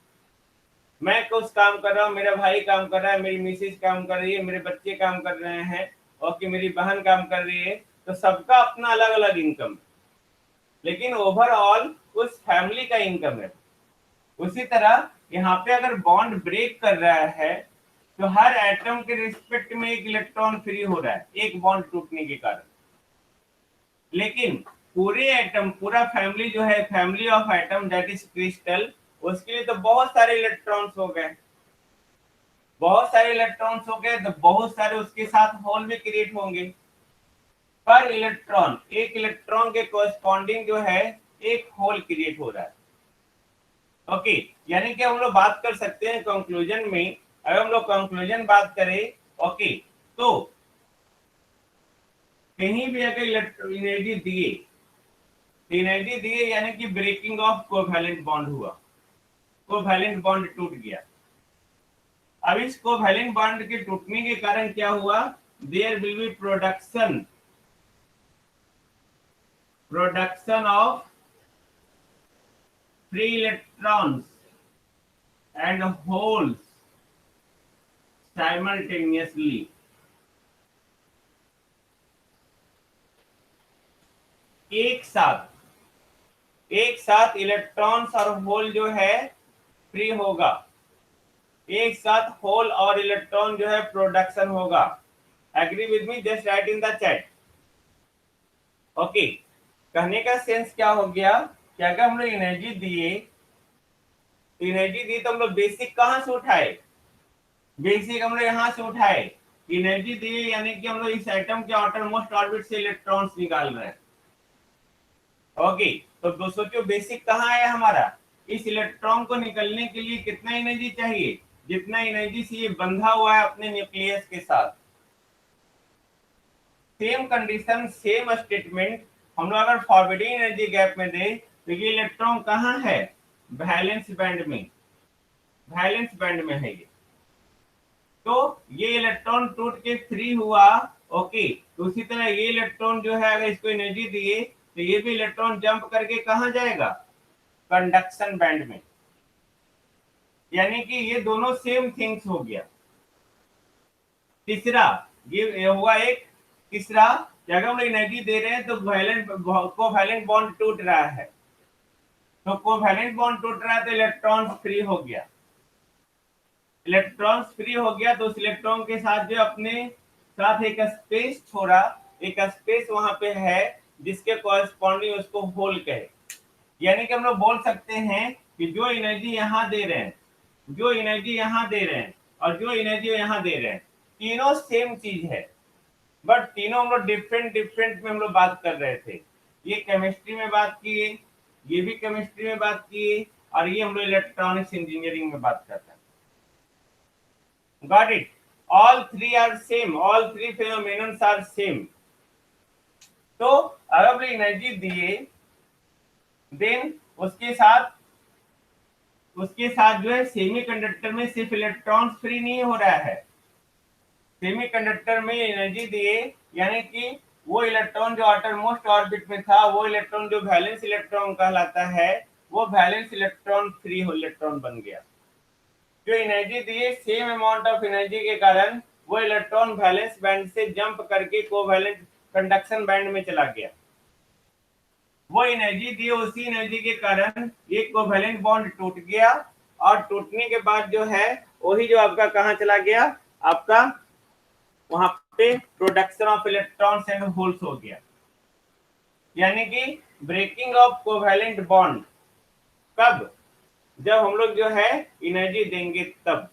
मैं कुछ काम कर रहा हूँ, मेरा भाई काम कर रहा है, मेरी मिसेज काम कर रही है, मेरे बच्चे काम कर रहे हैं, और कि मेरी बहन काम कर रही है, तो सबका अपना अलग अलग इनकम है, लेकिन ओवरऑल उस फैमिली का इनकम है। उसी तरह यहाँ पे अगर बॉन्ड ब्रेक कर रहा है तो हर एटम के रिस्पेक्ट में एक इलेक्ट्रॉन फ्री हो रहा है एक बॉन्ड टूटने के कारण, लेकिन पूरे एटम, पूरा फैमिली जो है, family of atom that is crystal, उसके लिए तो बहुत सारे इलेक्ट्रॉन्स हो गए, बहुत सारे इलेक्ट्रॉन्स हो गए, तो बहुत सारे उसके साथ होल भी क्रिएट होंगे। पर इलेक्ट्रॉन, एक इलेक्ट्रॉन के कोरस्पॉन्डिंग जो है एक होल क्रिएट हो रहा है। ओके, यानी कि हम लोग बात कर सकते हैं कंक्लूजन में, अगर हम लोग कंक्लूजन बात करें, ओके, तो कहीं भी अगर एनर्जी दिए, एनर्जी दिए यानी कि ब्रेकिंग ऑफ कोवैलेंट बॉन्ड हुआ, कोवैलेंट बॉन्ड टूट गया। अब इस कोवैलेंट बॉन्ड के टूटने के कारण क्या हुआ, there will be production production of free electrons and holes simultaneously. एक साथ इलेक्ट्रॉन्स और होल जो है फ्री होगा, एक साथ होल और इलेक्ट्रॉन जो है प्रोडक्शन होगा। Agree with me, just write in the chat. Okay, कहने का सेंस क्या हो गया कि अगर हम लोग एनर्जी दी तो हम लोग बेसिक कहां से उठाए, बेसिक हम लोग यहां से उठाए। एनर्जी दिए यानी कि हम लोग इस एटम के आउटर मोस्ट ऑर्बिट से इलेक्ट्रॉन्स निकाल रहे हैं। ओके, तो सोचो बेसिक कहाँ है हमारा। इस इलेक्ट्रॉन को निकलने के लिए कितना एनर्जी चाहिए, जितना एनर्जी से ये बंधा हुआ है अपने न्यूक्लियस के साथ। सेम कंडीशन, सेम स्टेटमेंट हम लोग अगर फॉरवर्डिंग एनर्जी गैप में दे तो ये इलेक्ट्रॉन कहाँ है, वैलेंस बैंड में, वैलेंस बैंड में है ये। तो ये इलेक्ट्रॉन टूट के फ्री हुआ। ओके, तो उसी तरह ये इलेक्ट्रॉन जो है अगर इसको एनर्जी दिए तो ये भी इलेक्ट्रॉन जंप करके कहाँ जाएगा, कंडक्शन बैंड में। यानी कि ये दोनों सेम थिंग्स हो गया। तीसरा ये हुआ एक, तीसरा अगर हम एनर्जी दे रहे हैं तो कोवैलेंट बॉन्ड टूट रहा है, तो कोवैलेंट बॉन्ड टूट रहा है तो इलेक्ट्रॉन फ्री हो गया। इलेक्ट्रॉन्स फ्री हो गया तो उस इलेक्ट्रॉन के साथ जो अपने साथ एक स्पेस छोड़ा, एक स्पेस वहां पे है जिसके कॉरेस्पॉन्डिंग उसको होल कहे। यानी कि हम लोग बोल सकते हैं कि जो एनर्जी यहाँ दे रहे हैं, जो एनर्जी यहाँ दे रहे हैं और जो एनर्जी यहाँ दे रहे हैं, तीनों सेम चीज है, बट तीनों हम लोग डिफरेंट में हम लोग बात कर रहे थे। ये केमिस्ट्री में बात किए, ये भी केमिस्ट्री में बात किए, और ये हम लोग इलेक्ट्रॉनिक्स इंजीनियरिंग में बात कर रहे हैं। Got it? All three are same. All three phenomena are same. तो अगर एनर्जी दिए देन उसके साथ जो है सेमीकंडक्टर में सिर्फ इलेक्ट्रॉन फ्री नहीं हो रहा है। सेमीकंडक्टर में एनर्जी दिए यानी कि वो इलेक्ट्रॉन जो आउटर मोस्ट ऑर्बिट में था, वो इलेक्ट्रॉन जो वैलेंस इलेक्ट्रॉन कहलाता है, वो वैलेंस इलेक्ट्रॉन फ्री इलेक्ट्रॉन बन गया। जो एनर्जी दिए सेम अमाउंट ऑफ एनर्जी के कारण वो इलेक्ट्रॉन वैलेंस बैंड से जंप करके कोवैलेंट कंडक्शन बैंड में चला गया। वो एनर्जी दिए, उसी एनर्जी के कारण ये कोवैलेंट बॉन्ड टूट गया, और टूटने के बाद जो है वही जो आपका कहाँ चला गया, आपका वहां पे production of electrons and holes हो गया। यानी कि ब्रेकिंग ऑफ कोवैलेंट बॉन्ड कब, जब हम लोग जो है एनर्जी देंगे तब।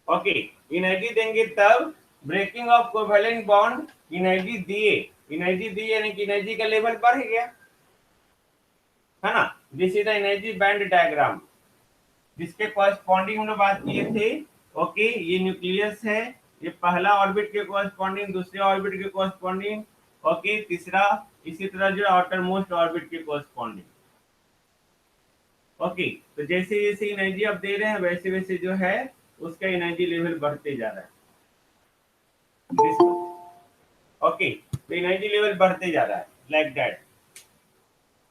ओके, एनर्जी देंगे तब। Breaking of covalent bond, energy दिए यानी कि एनर्जी का लेवल बढ़ गया, है ना। This is the energy band diagram जिसके कॉरेस्पॉन्डिंग हम लोग बात किए थे। ओके, ये न्यूक्लियस है, ये पहला ऑर्बिट के कॉरेस्पॉन्डिंग, दूसरे ऑर्बिट के कॉरेस्पॉन्डिंग, ओके, तीसरा इसी तरह जो आउटर मोस्ट ऑर्बिट के कॉरेस्पॉन्डिंग। ओके, तो जैसे जैसे एनर्जी आप दे रहे हैं वैसे वैसे जो है उसका एनर्जी लेवल बढ़ते जा रहा है। ओके, तो एनर्जी लेवल बढ़ते जा रहा है लाइक दैट।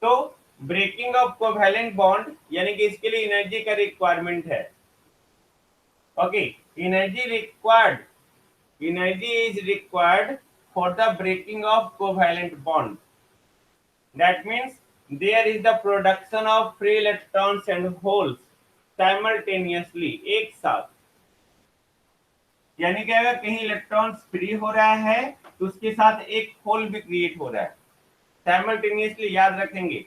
तो ब्रेकिंग ऑफ कोवैलेंट बॉन्ड यानी कि इसके लिए एनर्जी का रिक्वायरमेंट है। Okay, energy is required for the breaking of covalent bond. That means there is the production of free electrons and holes simultaneously, एक साथ। यानी कि अगर कहीं इलेक्ट्रॉन्स फ्री हो रहा है तो उसके साथ एक होल भी क्रिएट हो रहा है साइमल्टेनियसली, याद रखेंगे।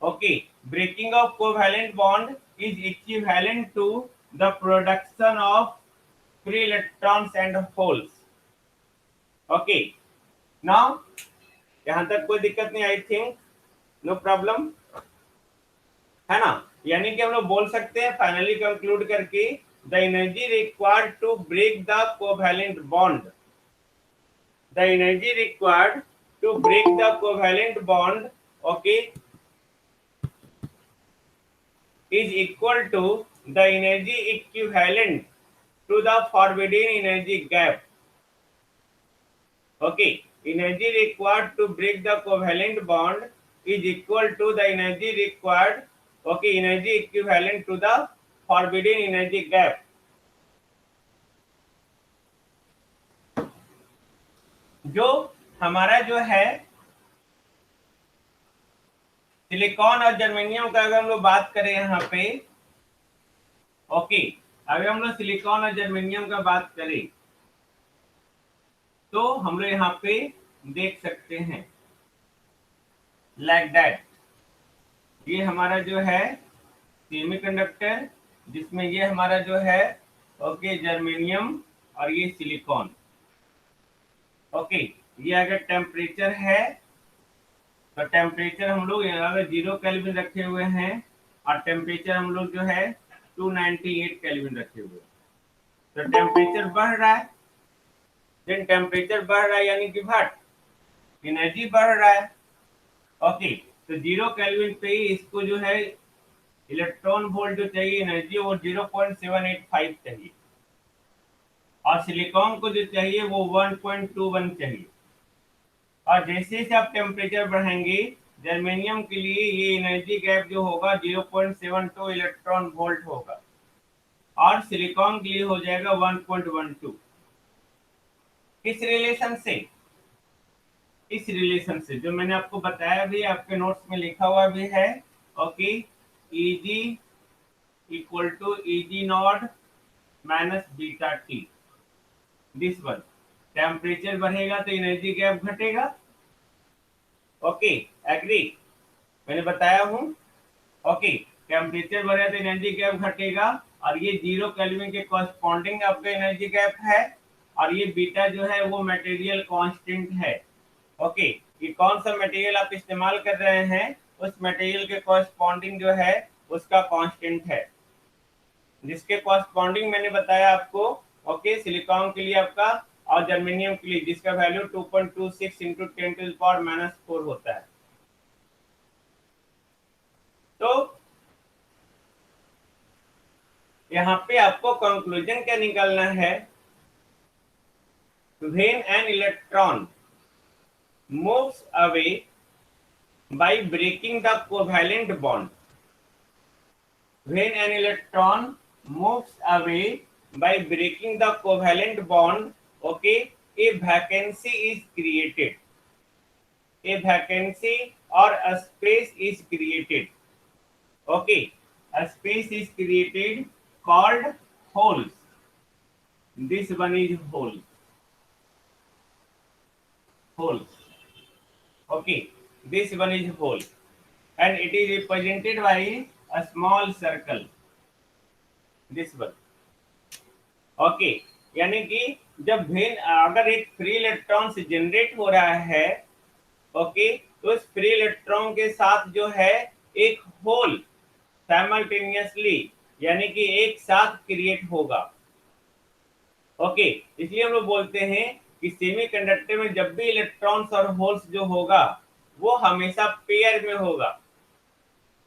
Okay, breaking of covalent bond is equivalent to the production of free electrons and holes. Okay, now यहां तक कोई दिक्कत नहीं, आई थिंक नो प्रॉब्लम, है ना। यानी कि हम लोग बोल सकते हैं फाइनली कंक्लूड करके, the energy required to break the covalent bond, the energy required to break the covalent bond, okay, is equal to the energy equivalent to the forbidden energy gap. Okay, energy required to break the covalent bond is equal to the energy required, okay, energy equivalent to the forbidden energy gap. जो हमारा जो है silicon और germanium का अगर हम लोग बात करें यहाँ पे, ओके, अगर हम लोग सिलिकॉन और जर्मेनियम का बात करें तो हम लोग यहाँ पे देख सकते हैं लाइक दैट, ये हमारा जो है सेमीकंडक्टर, जिसमें ये हमारा जो है ओके जर्मेनियम और ये सिलिकॉन, ओके। ये अगर टेम्परेचर है तो टेम्परेचर हम लोग अगर 0 केल्विन रखे हुए हैं और टेम्परेचर हम लोग जो है 298 केल्विन रखे हुए हैं, तो टेम्परेचर बढ़ रहा है, देन टेम्परेचर बढ़ रहा है यानी कि व्हाट एनर्जी बढ़ रहा है, ओके। तो 0 केल्विन पे ही इसको जो है इलेक्ट्रॉन वोल्ट जो चाहिए एनर्जी वो 0.785 चाहिए, और सिलिकॉन को जो चाहिए वो 1.21 चाहिए। और जैसे जैसे आप टेम्परेचर बढ़ाएंगे जर्मेनियम के लिए ये एनर्जी गैप जो होगा 0.72 इलेक्ट्रॉन वोल्ट होगा, और सिलिकॉन के लिए हो जाएगा 1.12। किस रिलेशन से? इस रिलेशन से जो मैंने आपको बताया भी, आपके नोट्स में लिखा हुआ भी है, okay, Eg equal to Eg not minus beta T, this one. Temperature बढ़ेगा तो एनर्जी गैप घटेगा, ओके, एग्री, मैंने बताया हूं, ओके। टेम्परेचर बढ़ेगा तो एनर्जी गैप घटेगा, और ये 0 केल्विन के कॉरस्पॉन्डिंग आपका एनर्जी गैप है, और ये बीटा जो है वो मटेरियल कांस्टेंट है, ओके। ये कौन सा मटेरियल आप इस्तेमाल कर रहे हैं उस मटेरियल के कॉरस्पॉन्डिंग जो है उसका कांस्टेंट है, जिसके कॉरस्पॉन्डिंग मैंने बताया आपको, ओके, सिलिकॉन के लिए आपका और जर्मेनियम के लिए जिसका वैल्यू 2.26 इंटू 10⁻⁻⁴ होता है। तो यहाँ पे आपको कंक्लूजन क्या निकालना है? When an electron moves away by breaking the covalent bond, when an electron moves away by breaking the covalent bond, okay, a vacancy is created, a vacancy or a space is created, okay, a space is created called holes, this one is holes, okay, this one is hole, and it is represented by a small circle, this one, okay। यानी कि जब when अगर एक free electron से generate हो रहा है, okay, तो इस फ्री इलेक्ट्रॉन के साथ जो है एक होल साइमल्टेनियसली यानी कि एक साथ क्रिएट होगा, ओके। इसलिए हम लोग बोलते हैं कि सेमीकंडक्टर में जब भी इलेक्ट्रॉन्स और होल्स जो होगा वो हमेशा पेयर में होगा,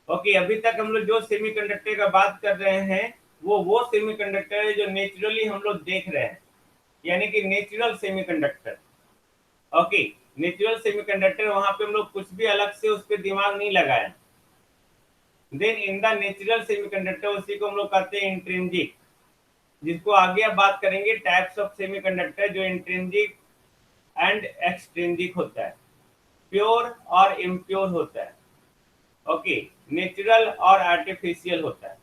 ओके। अभी तक हम लोग जो सेमीकंडक्टर का बात कर रहे हैं वो सेमीकंडक्टर है जो नेचुरली हम लोग देख रहे हैं, यानी कि natural semiconductor, okay. Natural semiconductor वहां पे हम लोग कुछ भी अलग से उस पर दिमाग नहीं लगाए। Then in the natural semiconductor उसी को हम लोग कहते हैं इंट्रिंसिक, जिसको आगे आप बात करेंगे टाइप्स ऑफ सेमीकंडक्टर, जो इंट्रिंसिक एंड एक्सट्रिंसिक होता है, प्योर और इम्प्योर होता है, ओके, नेचुरल और आर्टिफिशियल होता है,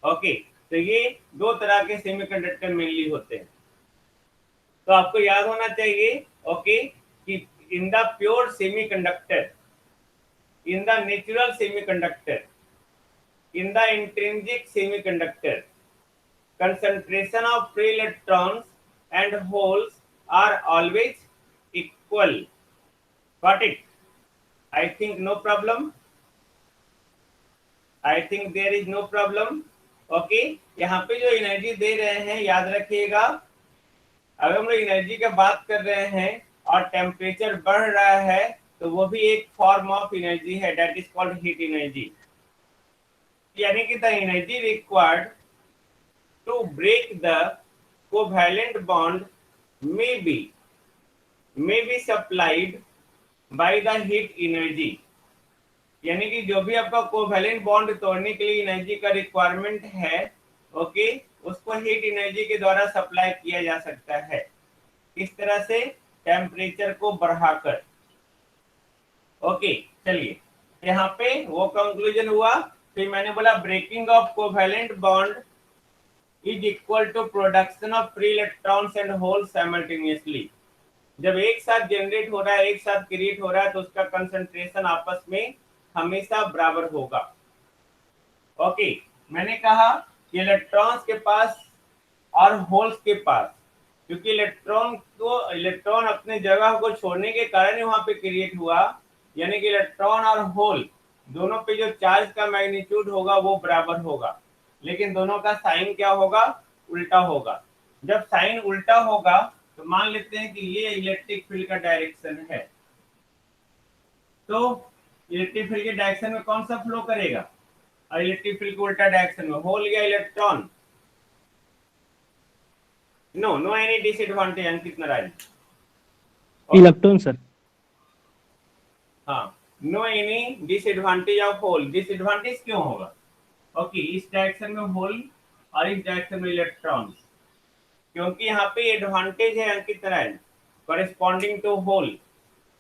ओके। तो ये दो तरह के सेमीकंडक्टर मेनली होते हैं। तो आपको याद होना चाहिए, ओके, कि in the pure semiconductor, in the natural semiconductor, in the intrinsic semiconductor, concentration of free electrons and holes are always equal. Got it? I think no problem. I think there is no problem. Okay? यहाँ पे जो energy दे रहे हैं याद रखिएगा, अगर हम लोग एनर्जी का बात कर रहे हैं और टेम्परेचर बढ़ रहा है तो वो भी एक फॉर्म ऑफ एनर्जी है, that is called heat energy. यानी कि the energy required to break the covalent bond may be may be supplied by the heat energy, यानी कि जो भी आपका कोवैलेंट बॉन्ड तोड़ने के लिए एनर्जी का रिक्वायरमेंट है, ओके, उसको हीट एनर्जी के द्वारा सप्लाई किया जा सकता है। किस तरह से? टेम्परेचर को बढ़ाकर। ओके, चलिए यहाँ पे वो कंक्लूजन हुआ। फिर मैंने बोला breaking of covalent bond is equal to production of free electrons and holes simultaneously. जब एक साथ जनरेट हो रहा है, एक साथ क्रिएट हो रहा है, तो उसका कंसंट्रेशन आपस में हमेशा बराबर होगा। ओके, मैंने कहा कि इलेक्ट्रॉन्स के पास और होल्स के पास, क्योंकि इलेक्ट्रॉन अपने जगह को छोड़ने के कारण वहां पे क्रिएट हुआ, यानी कि इलेक्ट्रॉन और होल दोनों पे जो चार्ज का मैग्नीट्यूड होगा वो बराबर होगा, लेकिन दोनों का साइन क्या होगा? उल्टा होगा। जब साइन उल्टा होगा तो मान लेते हैं कि ये इलेक्ट्रिक फील्ड का डायरेक्शन है, तो इलेक्ट्रिक फील्ड के डायरेक्शन में कौन सा फ्लो करेगा? और इलेक्ट्रिक फील्ड के उल्टा डायरेक्शन में होल या electron? No any disadvantage. Ankit Narayan, electron sir. हाँ, no any disadvantage of hole. Disadvantage क्यों होगा? ओके, इस डायरेक्शन में होल और इस डायरेक्शन में इलेक्ट्रॉन, क्योंकि यहाँ पे एडवांटेज है अंकित नारायण कॉरेस्पॉन्डिंग टू होल।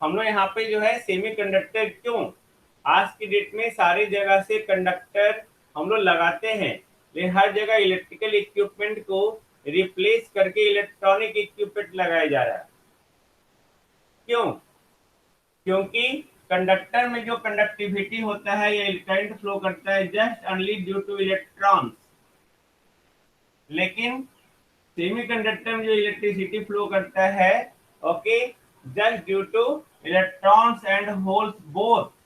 हम लोग यहाँ पे जो है सेमीकंडक्टर, क्यों आज की डेट में सारी जगह से कंडक्टर हम लोग लगाते हैं, लेकिन हर जगह इलेक्ट्रिकल इक्विपमेंट को रिप्लेस करके इलेक्ट्रॉनिक इक्विपमेंट लगाया जा रहा है। क्यों? क्योंकि कंडक्टर में जो कंडक्टिविटी होता है या करंट फ्लो करता है just only due to electrons, लेकिन सेमीकंडक्टर में जो इलेक्ट्रिसिटी फ्लो करता है, okay, just due to electrons and holes both.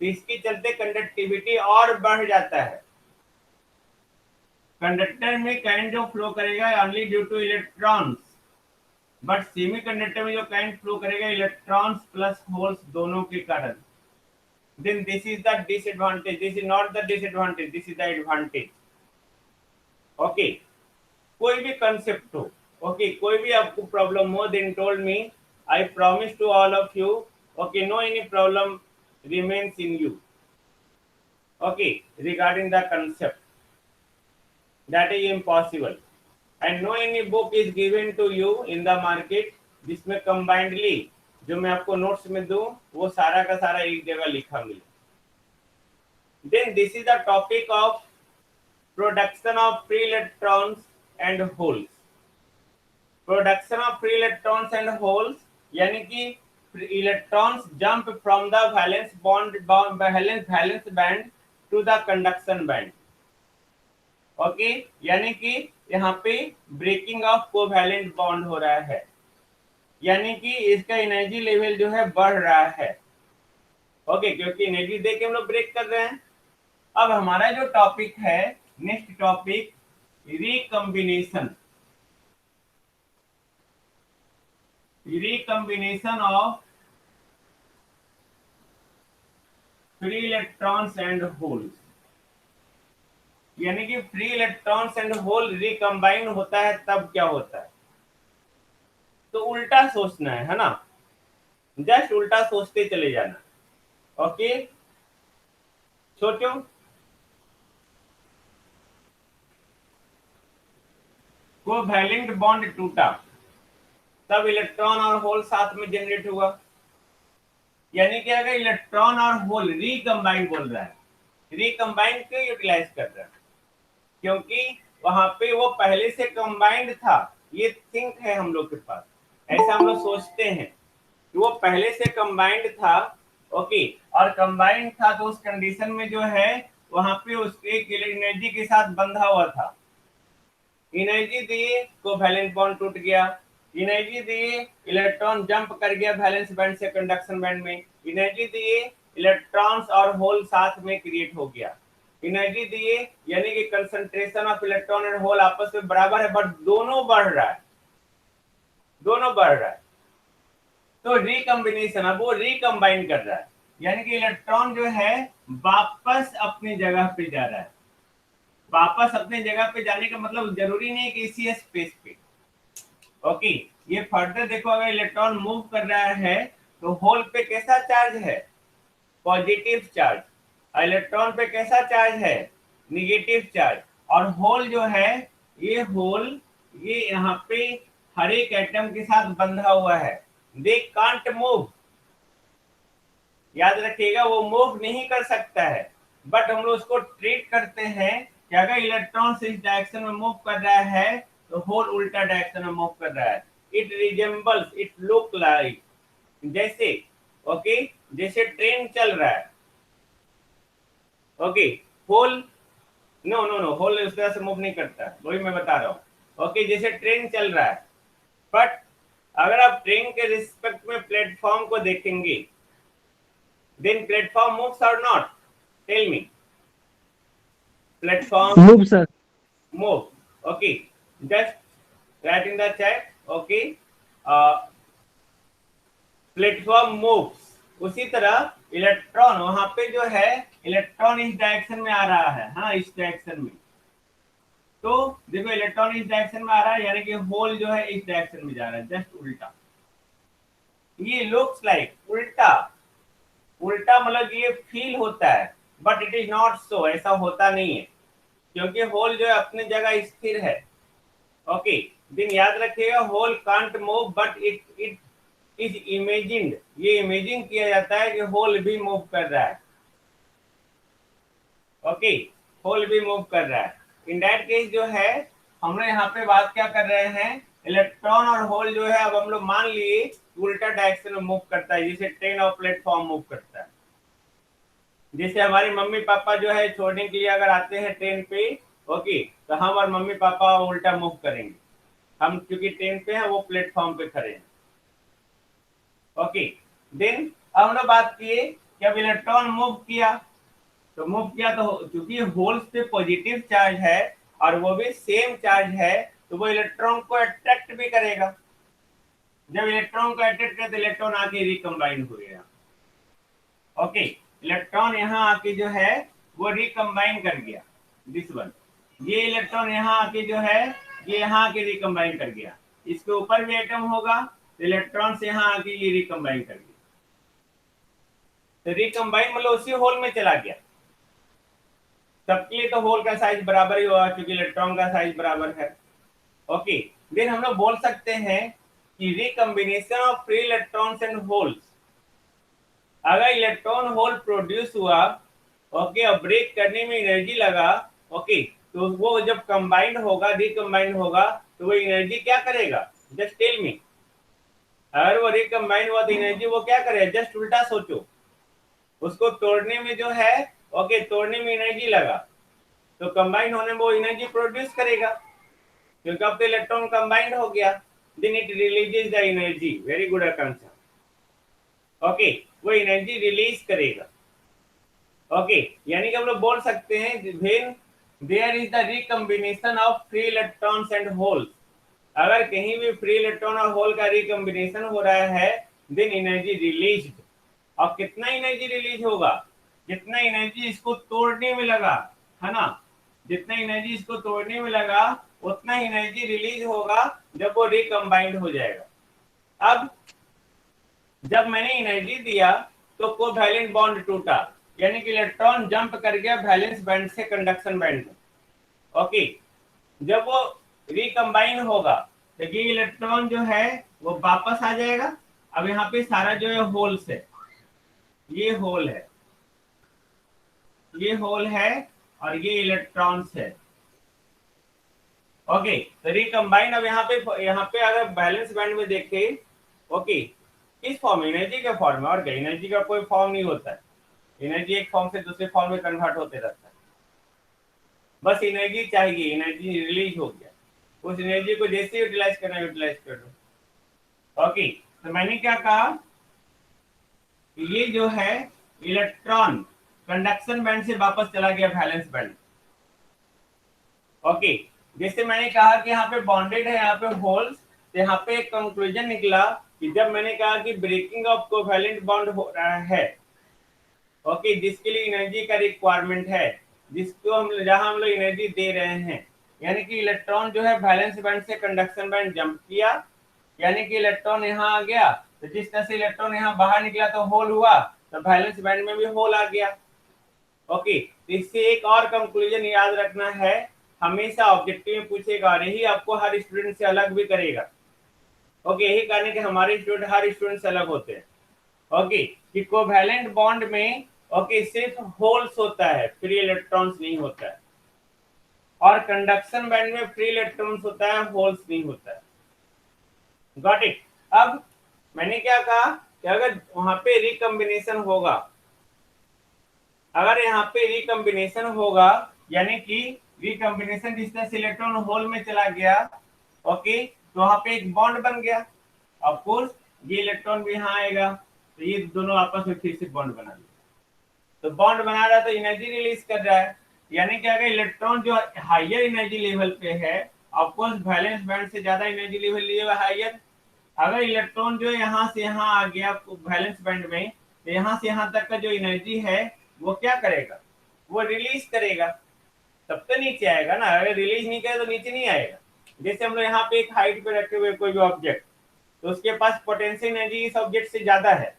इसके चलते कंडक्टिविटी और बढ़ जाता है। कंडक्टर में करंट जो फ्लो करेगा only due to electrons, but semiconductor में जो करंट फ्लो करेगा इलेक्ट्रॉन्स प्लस होल्स दोनों के कारण। Then this is the disadvantage, this is not the disadvantage, this is the advantage. Okay, कोई भी कंसेप्ट हो, ओके, कोई भी आपको प्रॉब्लम हो, then told me, I promise to all of you, okay, no any problem remains in you, okay, regarding the concept, that is impossible, and no any book is given to you in the market जिसमें combinedly जो मैं आपको notes में दूं वो सारा का सारा एक जगह लिखा मिले। then this is the topic of production of free electrons and holes। production of free electrons and holes यानी कि electrons jump from the valence band to the conduction band। Okay, यानी कि यहाँ पे ब्रेकिंग ऑफ कोवैलेंट बॉन्ड हो रहा है, यानी कि इसका एनर्जी लेवल जो है बढ़ रहा है। ओके, क्योंकि एनर्जी दे के हम लोग ब्रेक कर रहे हैं। अब हमारा जो टॉपिक है, next topic, recombination. Recombination of free electrons and holes, यानी कि free electrons and hole recombine होता है तब क्या होता है? तो उल्टा सोचना है ना, जस्ट उल्टा सोचते चले जाना। ओके, सोचो, कोवैलेंट बॉन्ड टूटा तब इलेक्ट्रॉन और होल साथ में जनरेट हुआ, यानी कि अगर इलेक्ट्रॉन और होल रिकम्बाइन बोल रहा है, रिकम्बाइन क्यों यूटिलाइज कर रहा है? क्योंकि वहां पे वो पहले से कंबाइंड था। ये थिंक है हम लोग के पास, ऐसा हम लोग सोचते हैं कि वो पहले से कंबाइंड था। ओके, और कंबाइंड था तो उस कंडीशन में जो है वहां पे उसके एनर्जी के साथ बंधा हुआ था। एनर्जी दिए, कोवैलेंट बॉन्ड टूट गया। एनर्जी दिए, इलेक्ट्रॉन जंप कर गया वैलेंस बैंड से कंडक्शन बैंड में। एनर्जी दिए, इलेक्ट्रॉन्स और होल साथ में क्रिएट हो गया। एनर्जी दिए, यानी कि concentration of electron and hole आपस में बराबर है, बट दोनों बढ़ रहा है, दोनों बढ़ रहा है। तो रिकम्बिनेशन, अब वो रिकम्बाइन कर रहा है, यानी कि इलेक्ट्रॉन जो है वापस अपनी जगह पे जा रहा है। वापस अपनी जगह पे जाने का मतलब जरूरी नहीं कि इसी स्पेस पे, ओके, ये फर्दर देखो, अगर इलेक्ट्रॉन मूव कर रहा है तो होल पे कैसा चार्ज है, पॉजिटिव चार्ज, इलेक्ट्रॉन पे कैसा चार्ज है, निगेटिव चार्ज। और होल जो है, ये होल ये यहाँ पे हर एक एटम के साथ बंधा हुआ है, दे कांट मूव, याद रखिएगा वो मूव नहीं कर सकता है, बट हम लोग उसको ट्रीट करते हैं कि अगर इलेक्ट्रॉन इस डायरेक्शन में मूव कर रहा है तो होल उल्टा डायरेक्शन में मूव कर रहा है। It resembles, it look like, जैसे ओके जैसे ट्रेन चल रहा है, okay hole no no no hole उस तरह से मूव नहीं करता है, वही मैं बता रहा हूँ। ओके जैसे ट्रेन चल रहा है, बट अगर आप ट्रेन के रिस्पेक्ट में प्लेटफॉर्म को देखेंगे, then platform moves or not, tell me, platform Move, sir. move, okay, just write in the chat, okay, uh, platform moves. उसी तरह इलेक्ट्रॉन वहां पे जो है, इलेक्ट्रॉन इस डायरेक्शन में आ रहा है, हाँ इस डायरेक्शन में, तो देखो इलेक्ट्रॉन इस डायरेक्शन में आ रहा है, यानी कि होल जो है इस डायरेक्शन में जा रहा है, जस्ट उल्टा। ये लुक्स लाइक उल्टा, उल्टा मतलब ये फील होता है, but it is not so, ऐसा होता नहीं है, क्योंकि होल जो है अपने जगह स्थिर है। ओके दिन याद रखिएगा, hole can't move but it it is imagined, ये इमेजिन किया जाता है कि होल भी मूव कर रहा है। ओके होल भी मूव कर रहा है। इन दैट केस जो है, हम लोग यहाँ पे बात क्या कर रहे हैं, इलेक्ट्रॉन और होल जो है, अब हम लोग मान लिए उल्टा डायरेक्शन में मूव करता है, जैसे ट्रेन और प्लेटफॉर्म मूव करता है। जैसे हमारी मम्मी पापा जो है छोड़ने के लिए अगर आते हैं ट्रेन पे, ओके तो हम और मम्मी पापा उल्टा मूव करेंगे, हम क्योंकि ट्रेन पे हैं, वो प्लेटफॉर्म पे खड़े हैं। ओके देन अब हम लोग बात किए कि अब इलेक्ट्रॉन मूव किया, तो मूव किया तो क्योंकि होल्स पे पॉजिटिव चार्ज है और वो भी सेम चार्ज है, तो वो इलेक्ट्रॉन को अट्रैक्ट भी करेगा। जब इलेक्ट्रॉन को अट्रैक्ट करे तो इलेक्ट्रॉन आके रिकम्बाइन हो गया। ओके इलेक्ट्रॉन यहाँ आके जो है वो रिकम्बाइन कर गया, दिस वन, ये इलेक्ट्रॉन यहाँ आके जो है ये यहाँ आके रिकम्बाइन कर गया, इसके ऊपर भी एटम होगा तो इलेक्ट्रॉन से यहाँ आके ये रिकम्बाइन कर गया, तो रिकम्बाइन मतलब उसी होल में चला गया। सबके लिए तो होल का साइज बराबर ही होगा क्योंकि इलेक्ट्रॉन का साइज बराबर है। ओके देन हम लोग बोल सकते हैं कि recombination of free electrons and holes, अगर इलेक्ट्रॉन होल प्रोड्यूस हुआ, ओके और ब्रेक करने में एनर्जी लगा, ओके तो वो जब कंबाइंड होगा, रिकम्बाइंड होगा, तो वो एनर्जी क्या करेगा, जस्ट टेल मी, अगर वो रिकम्बाइंड हुआ तो एनर्जी वो क्या करेगा, जस्ट उल्टा सोचो, उसको तोड़ने में जो है, ओके तोड़ने में एनर्जी लगा, तो कंबाइंड होने में वो एनर्जी प्रोड्यूस करेगा, क्योंकि अब तो इलेक्ट्रॉन कंबाइंड हो गया, then it releases the energy, very good answer. Okay वो एनर्जी रिलीज करेगा। ओके यानी कि हम लोग बोल सकते हैं when there is the recombination of free electrons and holes, अगर कहीं भी फ्री इलेक्ट्रॉन और होल का रिकम्बिनेशन हो रहा है, देन एनर्जी रिलीज। अब कितना एनर्जी रिलीज होगा, जितना एनर्जी इसको तोड़ने में लगा, है ना, जितना एनर्जी इसको तोड़ने में लगा उतना एनर्जी रिलीज होगा जब वो रिकम्बाइंड हो जाएगा। अब जब मैंने एनर्जी दिया तो कोवैलेंट बॉन्ड टूटा, यानी कि इलेक्ट्रॉन जंप कर गया वैलेंस बैंड से कंडक्शन बैंड में। ओके जब वो रिकम्बाइन होगा तो ये इलेक्ट्रॉन जो है वो वापस आ जाएगा। अब यहाँ पे सारा जो है होल्स है, ये होल है, ये होल है और ये इलेक्ट्रॉन्स है। ओके तो रिकम्बाइन, अब यहाँ पे अगर बैलेंस बैंड में देखे, ओके इस फॉर्म एनर्जी के फॉर्म में, और क्या एनर्जी का कोई फॉर्म नहीं होता है, एनर्जी एक फॉर्म से दूसरे फॉर्म में कन्वर्ट होते रहता है, बस एनर्जी चाहिए, एनर्जी रिलीज हो गया, उस एनर्जी को जैसे यूटिलाइज करना यूटिलाइज कर दो। ओके तो मैंने क्या कहा, ये जो है इलेक्ट्रॉन कंडक्शन बैंड से वापस चला गया वैलेंस बैंड। ओके जैसे मैंने कहा कि यहाँ पे बॉन्डेड है, यहाँ पे होल्स, तो यहाँ पे एक कंक्लूजन निकला कि जब मैंने कहा कि ब्रेकिंग ऑफ कोवैलेंट बॉन्ड हो रहा है, ओके जिसके लिए एनर्जी का रिक्वायरमेंट है, जिसको जहां हम लोग एनर्जी दे रहे हैं, यानी कि इलेक्ट्रॉन जो है वैलेंस बैंड से कंडक्शन बैंड जंप किया, यानी कि इलेक्ट्रॉन यहाँ आ गया, तो जिस तरह से इलेक्ट्रॉन यहाँ बाहर निकला तो होल हुआ, तो वैलेंस बैंड में भी होल आ गया। ओके, तो इससे एक और कंक्लूजन याद रखना है, हमेशा ऑब्जेक्टिव में पूछेगा और यही आपको हर स्टूडेंट से अलग भी करेगा। ओके, यही कारण कि हमारे स्टूडेंट हर स्टूडेंट से अलग होते हैं। ओके, कि कोवैलेंट बॉन्ड में ओके सिर्फ होल्स होता है, फ्री इलेक्ट्रॉन्स नहीं होता है, और कंडक्शन बैंड में फ्री इलेक्ट्रॉन्स होता है, होल्स नहीं होता है। Got it. अब मैंने क्या कहा कि अगर वहां पे रिकम्बिनेशन होगा, अगर यहाँ पे रिकम्बिनेशन होगा, यानी कि रिकम्बिनेशन जिस तरह से इलेक्ट्रॉन होल में चला गया, ओके, तो वहां पे एक बॉन्ड बन गया। ऑफ कोर्स ये इलेक्ट्रॉन भी यहाँ आएगा, तो ये दोनों आपस में फिर से बॉन्ड बना लिया, तो बॉन्ड बना रहा है तो एनर्जी रिलीज कर रहा है। यानी कि अगर इलेक्ट्रॉन जो हायर एनर्जी लेवल पे है, ऑफकोर्स वैलेंस बैंड से ज्यादा एनर्जी लेवल लिए हायर, अगर इलेक्ट्रॉन जो यहाँ से यहाँ आ गया वैलेंस बैंड में, तो यहाँ से यहाँ तक का जो एनर्जी है वो क्या करेगा, वो रिलीज करेगा, तब तो नीचे आएगा ना। अगर रिलीज नहीं करे तो नीचे नहीं आएगा। जैसे हम लोग यहाँ पे एक हाइट पे रखे हुए कोई भी ऑब्जेक्ट, तो उसके पास पोटेंशियल एनर्जी इस ऑब्जेक्ट से ज्यादा है,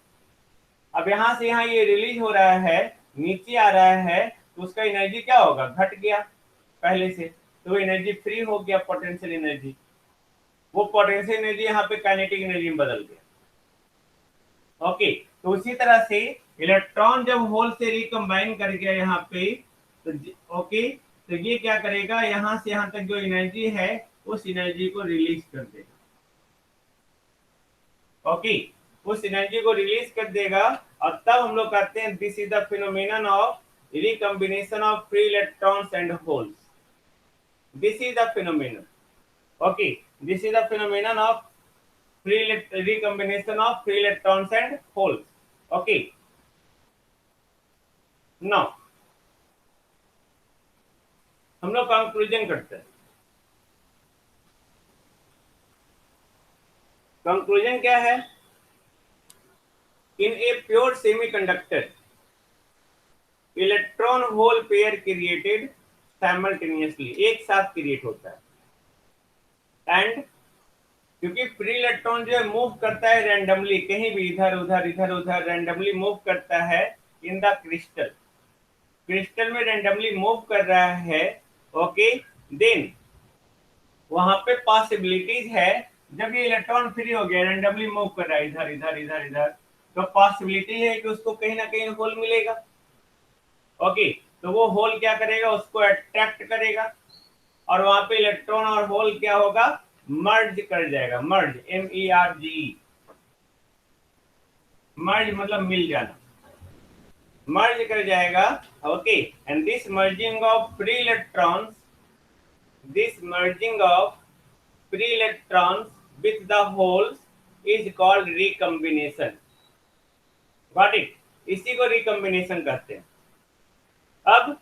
अब यहाँ से यहाँ ये रिलीज हो रहा है, नीचे आ रहा है, तो उसका एनर्जी क्या होगा, घट गया पहले से, तो एनर्जी फ्री हो गया, पोटेंशियल एनर्जी, वो पोटेंशियल एनर्जी यहाँ पे काइनेटिक एनर्जी में बदल गया। ओके, तो उसी तरह से इलेक्ट्रॉन जब होल से रिकम्बाइन कर गया यहाँ पे, तो ओके, तो ये क्या करेगा, यहाँ से यहाँ तक जो एनर्जी है उस एनर्जी को रिलीज कर देगा। ओके, उस एनर्जी को रिलीज कर देगा, और तब हम लोग कहते हैं this is the phenomenon of recombination of free electrons and holes. This is the phenomenon, okay, this is the phenomenon of free recombination of free electrons and holes. Okay, now हम लोग कंक्लूजन करते हैं। Conclusion क्या है, in a pure semiconductor electron hole pair created simultaneously, एक साथ create होता है, एंड क्योंकि फ्री इलेक्ट्रॉन जो है मूव करता है रैंडमली, कहीं भी इधर उधर रैंडमली मूव करता है इन द क्रिस्टल, क्रिस्टल में रैंडमली मूव कर रहा है। ओके, देन वहां पे पॉसिबिलिटीज है, जब ये इलेक्ट्रॉन फ्री हो गया, रैंडमली मूव कर रहा है इधर, तो पॉसिबिलिटी है कि उसको कहीं ना कहीं होल मिलेगा। ओके, तो वो होल क्या करेगा, उसको अट्रैक्ट करेगा, और वहां पे इलेक्ट्रॉन और होल क्या होगा, मर्ज कर जाएगा, मर्ज, MERGE, मर्ज मतलब मिल जाना, मर्ज कर जाएगा। Okay, and this merging of free electrons, this merging of free electrons with the holes is called recombination. Got it? इसी को रिकम्बिनेशन कहते हैं। अब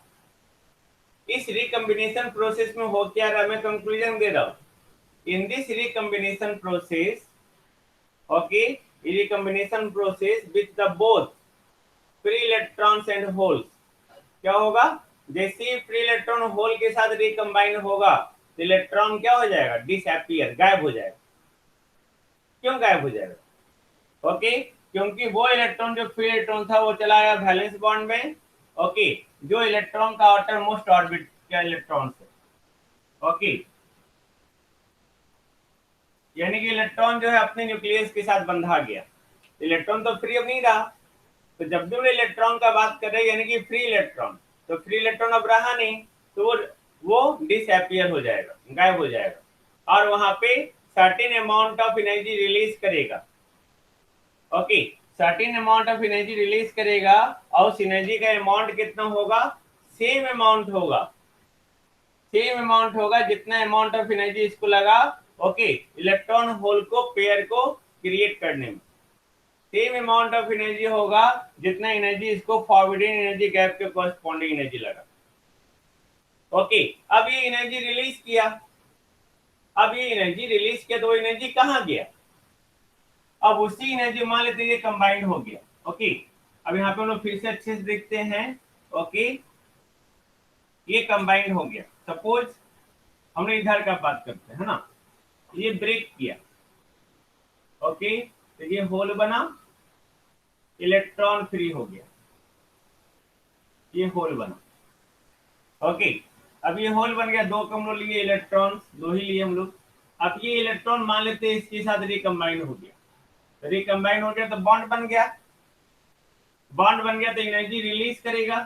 इस रिकम्बिनेशन प्रोसेस में हो क्या रहा, मैं कंक्लूजन दे रहा हूं। In this recombination process, okay, recombination process with the both free electrons and holes, क्या होगा, जैसे ही फ्री इलेक्ट्रॉन होल के साथ रिकम्बाइन होगा, तो इलेक्ट्रॉन क्या हो जाएगा, डिसअपियर, गायब हो जाएगा। क्यों गायब हो जाएगा, ओके, क्योंकि वो इलेक्ट्रॉन जो फ्री इलेक्ट्रॉन था वो चला गया वैलेंस बॉन्ड में। ओके, जो इलेक्ट्रॉन का आउटर मोस्ट ऑर्बिट का इलेक्ट्रॉन है। ओके, यानी कि इलेक्ट्रॉन जो है अपने न्यूक्लियस के साथ बंधा गया, इलेक्ट्रॉन तो फ्री अब नहीं रहा, तो जब भी इलेक्ट्रॉन का बात कर रहे हैं यानी कि फ्री इलेक्ट्रॉन, तो फ्री इलेक्ट्रॉन अब रहा नहीं, तो वो डिसअपियर हो जाएगा, गायब हो जाएगा, और वहां पे certain amount of energy release करेगा। Okay, certain amount of energy release करेगा, और उस एनर्जी का अमाउंट कितना होगा, सेम अमाउंट होगा, सेम अमाउंट होगा जितना अमाउंट ऑफ एनर्जी इसको लगा, ओके, इलेक्ट्रॉन होल को पेयर को क्रिएट करने में, सेम अमाउंट ऑफ एनर्जी होगा जितना एनर्जी इसको फॉरवर्डिंग एनर्जी गैप के कॉरेस्पॉन्डिंग एनर्जी लगा। ओके, अब ये एनर्जी रिलीज किया, अब ये एनर्जी रिलीज किया, तो वो एनर्जी कहाँ गया, अब उसी एनर्जी मान लेते हैं ये कंबाइंड हो गया। ओके, अब यहाँ पे हम लोग फिर से अच्छे से देखते हैं। ओके, ये कंबाइंड हो गया, सपोज हमने इधर का बात करते हैं ना, ये ब्रेक किया, ओके, तो ये होल बना, इलेक्ट्रॉन फ्री हो गया, ये होल बना। ओके, अब ये होल बन गया, दो हम लोग लिए इलेक्ट्रॉन, दो ही लिए हम लोग। अब ये इलेक्ट्रॉन मान लेते हैं इसके साथ रिकम्बाइन हो गया, रिकम्बाइन हो गया तो बॉन्ड बन गया, बॉन्ड बन गया तो एनर्जी रिलीज करेगा,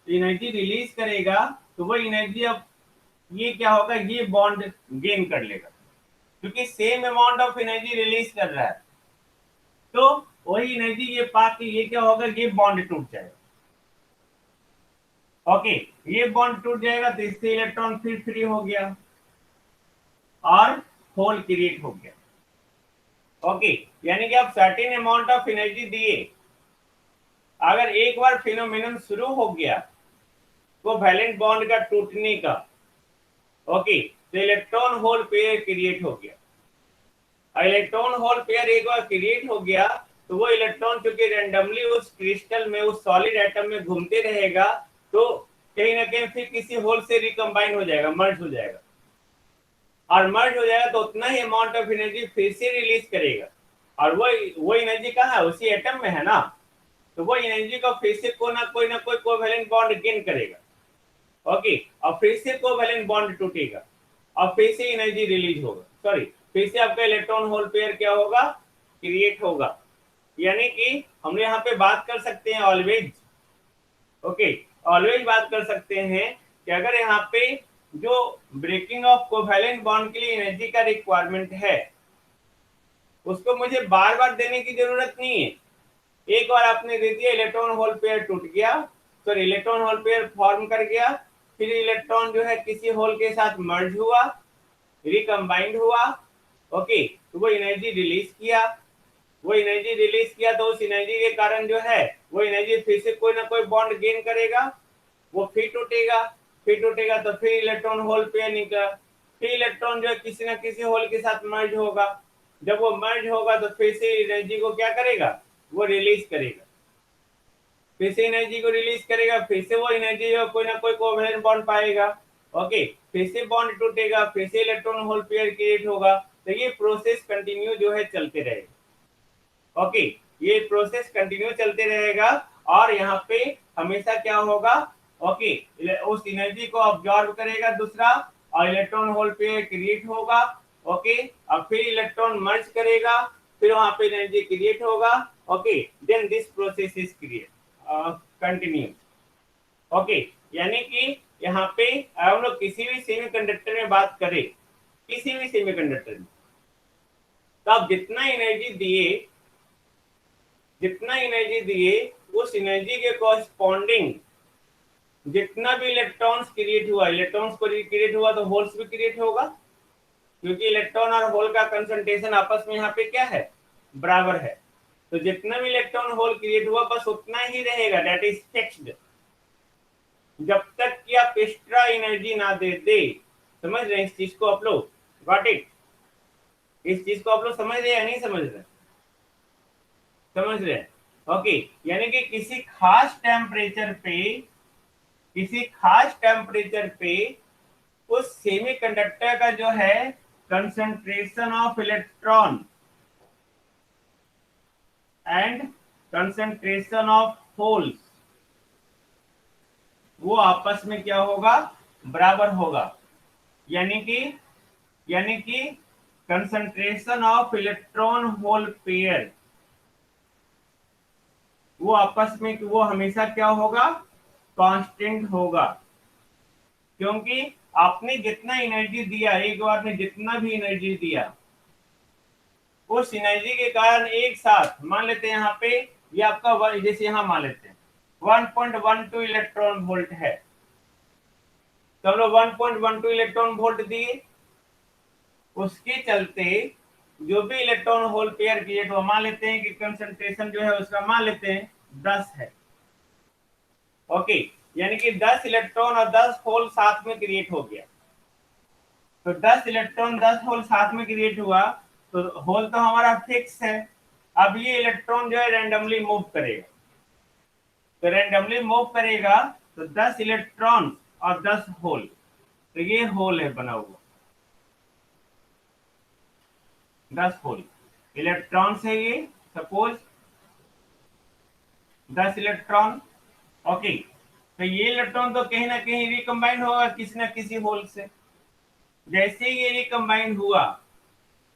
तो एनर्जी रिलीज करेगा तो वो एनर्जी अब ये क्या होगा, ये बॉन्ड गेन कर लेगा, क्योंकि same amount of energy release कर रहा है, तो वही एनर्जी ये पा के ये क्या होगा, ये बॉन्ड टूट जाएगा। ओके, ये बॉन्ड टूट जाएगा तो इससे इलेक्ट्रॉन फिर फ्री हो गया और होल क्रिएट हो गया। ओके, यानी कि आप सर्टेन अमाउंट ऑफ एनर्जी दिए, अगर एक बार फिनोमिनन शुरू हो गया वो वैलेंट बॉन्ड का टूटने का, ओके, तो इलेक्ट्रॉन होल पेयर क्रिएट हो गया। इलेक्ट्रॉन होल पेयर एक बार क्रिएट हो गया तो वो इलेक्ट्रॉन चूंकि रैंडमली उस क्रिस्टल में, उस सॉलिड एटम में घूमते रहेगा, तो कहीं ना कहीं फिर किसी होल से रिकम्बाइन हो जाएगा, मर्ज हो जाएगा, और मर्ज हो जाएगा तो उतना ही अमाउंट ऑफ एनर्जी फिर से रिलीज करेगा, और वो एनर्जी कहाँ है, उसी एटम में है ना, तो वो एनर्जी को फिर से कोई ना कोई कोवैलेंट बॉन्ड गेन करेगा। ओके, और फिर से कोवैलेंट बॉन्ड टूटेगा और फिर से एनर्जी रिलीज होगा, सॉरी, फिर से आपका इलेक्ट्रॉन होल पेयर क्या होगा, क्रिएट होगा। यानी कि हम यहाँ पे बात कर सकते हैं ऑलवेज, ओके, ऑलवेज बात कर सकते हैं कि अगर यहाँ पे जो ब्रेकिंग ऑफ कोवैलेंट बॉन्ड के लिए एनर्जी का रिक्वायरमेंट है, उसको मुझे बार बार देने की जरूरत नहीं है, एक बार आपने दे दिया, इलेक्ट्रॉन होल पेयर टूट गया, sorry electron hole pair form कर गया, फिर इलेक्ट्रॉन जो है किसी होल के साथ मर्ज हुआ, रिकम्बाइंड हुआ, ओके, तो वो एनर्जी रिलीज किया, वो एनर्जी रिलीज किया तो उस एनर्जी के कारण जो है वो एनर्जी फिर से कोई ना कोई बॉन्ड गेन करेगा, वो फिर टूटेगा, फिर टूटेगा तो फिर इलेक्ट्रॉन होल पेयर निकला, फिर इलेक्ट्रॉन जो है किसी ना किसी होल के साथ मर्ज होगा, जब वो मर्ज होगा तो फिर से एनर्जी को क्या करेगा, वो रिलीज करेगा, फिर से एनर्जी को रिलीज करेगा, फिर से वो एनर्जी जो कोई ना कोई कोवैलेंट बॉन्ड पाएगा, ओके, फिर से बॉन्ड टूटेगा, फिर से इलेक्ट्रॉन होल पेयर क्रिएट होगा, तो ये प्रोसेस कंटिन्यू जो है चलते रहेगा। ओके, ये प्रोसेस कंटिन्यू चलते रहेगा और यहाँ पे हमेशा क्या होगा, ओके, उस एनर्जी को ऑब्जॉर्व करेगा दूसरा और इलेक्ट्रॉन होल पेयर क्रिएट होगा, ओके, और फिर इलेक्ट्रॉन मर्ज करेगा, फिर वहां पे एनर्जी क्रिएट होगा, okay, then this process is create continue. Okay, यानी कि यहाँ पे हम लोग किसी भी सेमीकंडक्टर में बात करें, किसी भी सेमीकंडक्टर में, तो आप जितना एनर्जी दिए उस एनर्जी के कॉरस्पॉन्डिंग जितना भी इलेक्ट्रॉन्स क्रिएट हुआ, इलेक्ट्रॉन्स को क्रिएट हुआ तो होल्स भी क्रिएट होगा, क्योंकि इलेक्ट्रॉन और होल का कंसंट्रेशन आपस में यहाँ पे क्या है, बराबर है, तो जितना भी इलेक्ट्रॉन होल क्रिएट हुआ बस उतना ही रहेगा, दैट इज फिक्स्ड, जब तक कि आप एक्स्ट्रा एनर्जी ना दे। समझ रहे हैं इस चीज को आप लोग, गॉट इट, इस चीज को आप लोग समझ रहे हैं या नहीं समझ रहे, समझ रहे हैं, ओके, यानी कि किसी खास टेम्परेचर पे उस सेमीकंडक्टर का जो है concentration of electron and concentration of holes वो आपस में क्या होगा, बराबर होगा, यानी कि concentration of electron hole pair वो आपस में वो हमेशा क्या होगा, कांस्टेंट होगा, क्योंकि आपने जितना एनर्जी दिया, एक बार में जितना भी एनर्जी दिया, उस एनर्जी के कारण एक साथ मान लेते हैं यहाँ पे ये आपका जैसे यहाँ मान लेते हैं 1.12 इलेक्ट्रॉन वोल्ट है, तो हम लोग 1.12 इलेक्ट्रॉन वोल्ट दिए, उसके चलते जो भी इलेक्ट्रॉन होल पेयर क्रिएट हुआ, मान लेते हैं कि कंसंट्रेशन जो है उसका मान लेते हैं 10 है, ओके, यानी कि 10 इलेक्ट्रॉन और 10 होल साथ में क्रिएट हो गया, तो 10 इलेक्ट्रॉन 10 होल साथ में क्रिएट हुआ, तो होल तो हमारा फिक्स है, अब ये इलेक्ट्रॉन जो है रैंडमली मूव करेगा, तो रैंडमली मूव करेगा तो 10 इलेक्ट्रॉन और 10 होल, तो ये होल है बना हुआ 10 होल, इलेक्ट्रॉन्स है ये, सपोज 10 इलेक्ट्रॉन। ओके, तो ये इलेक्ट्रॉन तो कहीं ना कहीं रिकम्बाइंड होगा किसी ना किसी होल से। जैसे ये रिकम्बाइंड हुआ,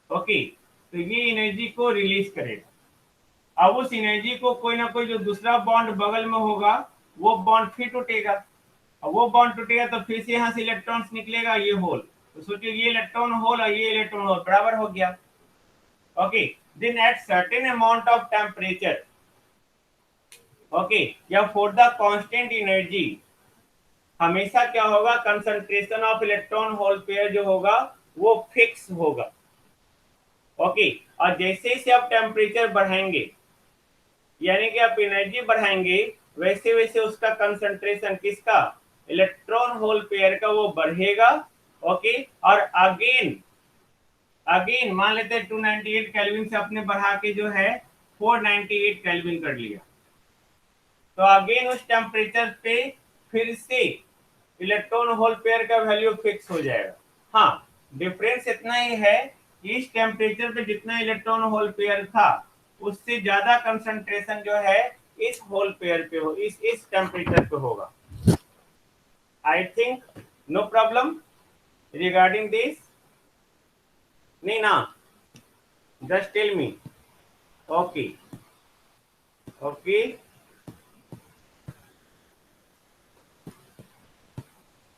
ओके, तो ये एनर्जी को रिलीज करेगा। अब उस एनर्जी को कोई ना कोई जो दूसरा बॉन्ड बगल में होगा वो बॉन्ड फिर टूटेगा, अब वो बॉन्ड टूटेगा तो फिर से यहाँ से इलेक्ट्रॉन्स निकलेगा, ये होल। तो सोचिए ये इलेक्ट्रॉन होल और ये इलेक्ट्रॉन होल बराबर हो गया। Okay, then at certain amount of temperature, okay, या फॉर द कांस्टेंट एनर्जी, हमेशा क्या होगा, concentration of electron hole pair जो होगा वो फिक्स होगा। ओके, और जैसे जैसे आप टेम्परेचर बढ़ाएंगे, यानी कि आप एनर्जी बढ़ाएंगे, वैसे वैसे उसका कंसंट्रेशन किसका, इलेक्ट्रॉन होल पेयर का, वो बढ़ेगा। ओके, और अगेन अगेन मान लेते हैं 298 केल्विन से अपने बढ़ा के जो है 498 केल्विन कर लिया, तो अगेन उस टेम्परेचर पे फिर से इलेक्ट्रॉन होल पेयर का वैल्यू फिक्स हो जाएगा। हाँ, डिफरेंस इतना ही है, इस टेम्परेचर पे जितना इलेक्ट्रॉन होल पेयर था उससे ज्यादा कंसंट्रेशन जो है इस होल पेयर पे हो, इस टेम्परेचर पे होगा। I think no problem regarding this, नहीं ना, just tell me. Okay, okay.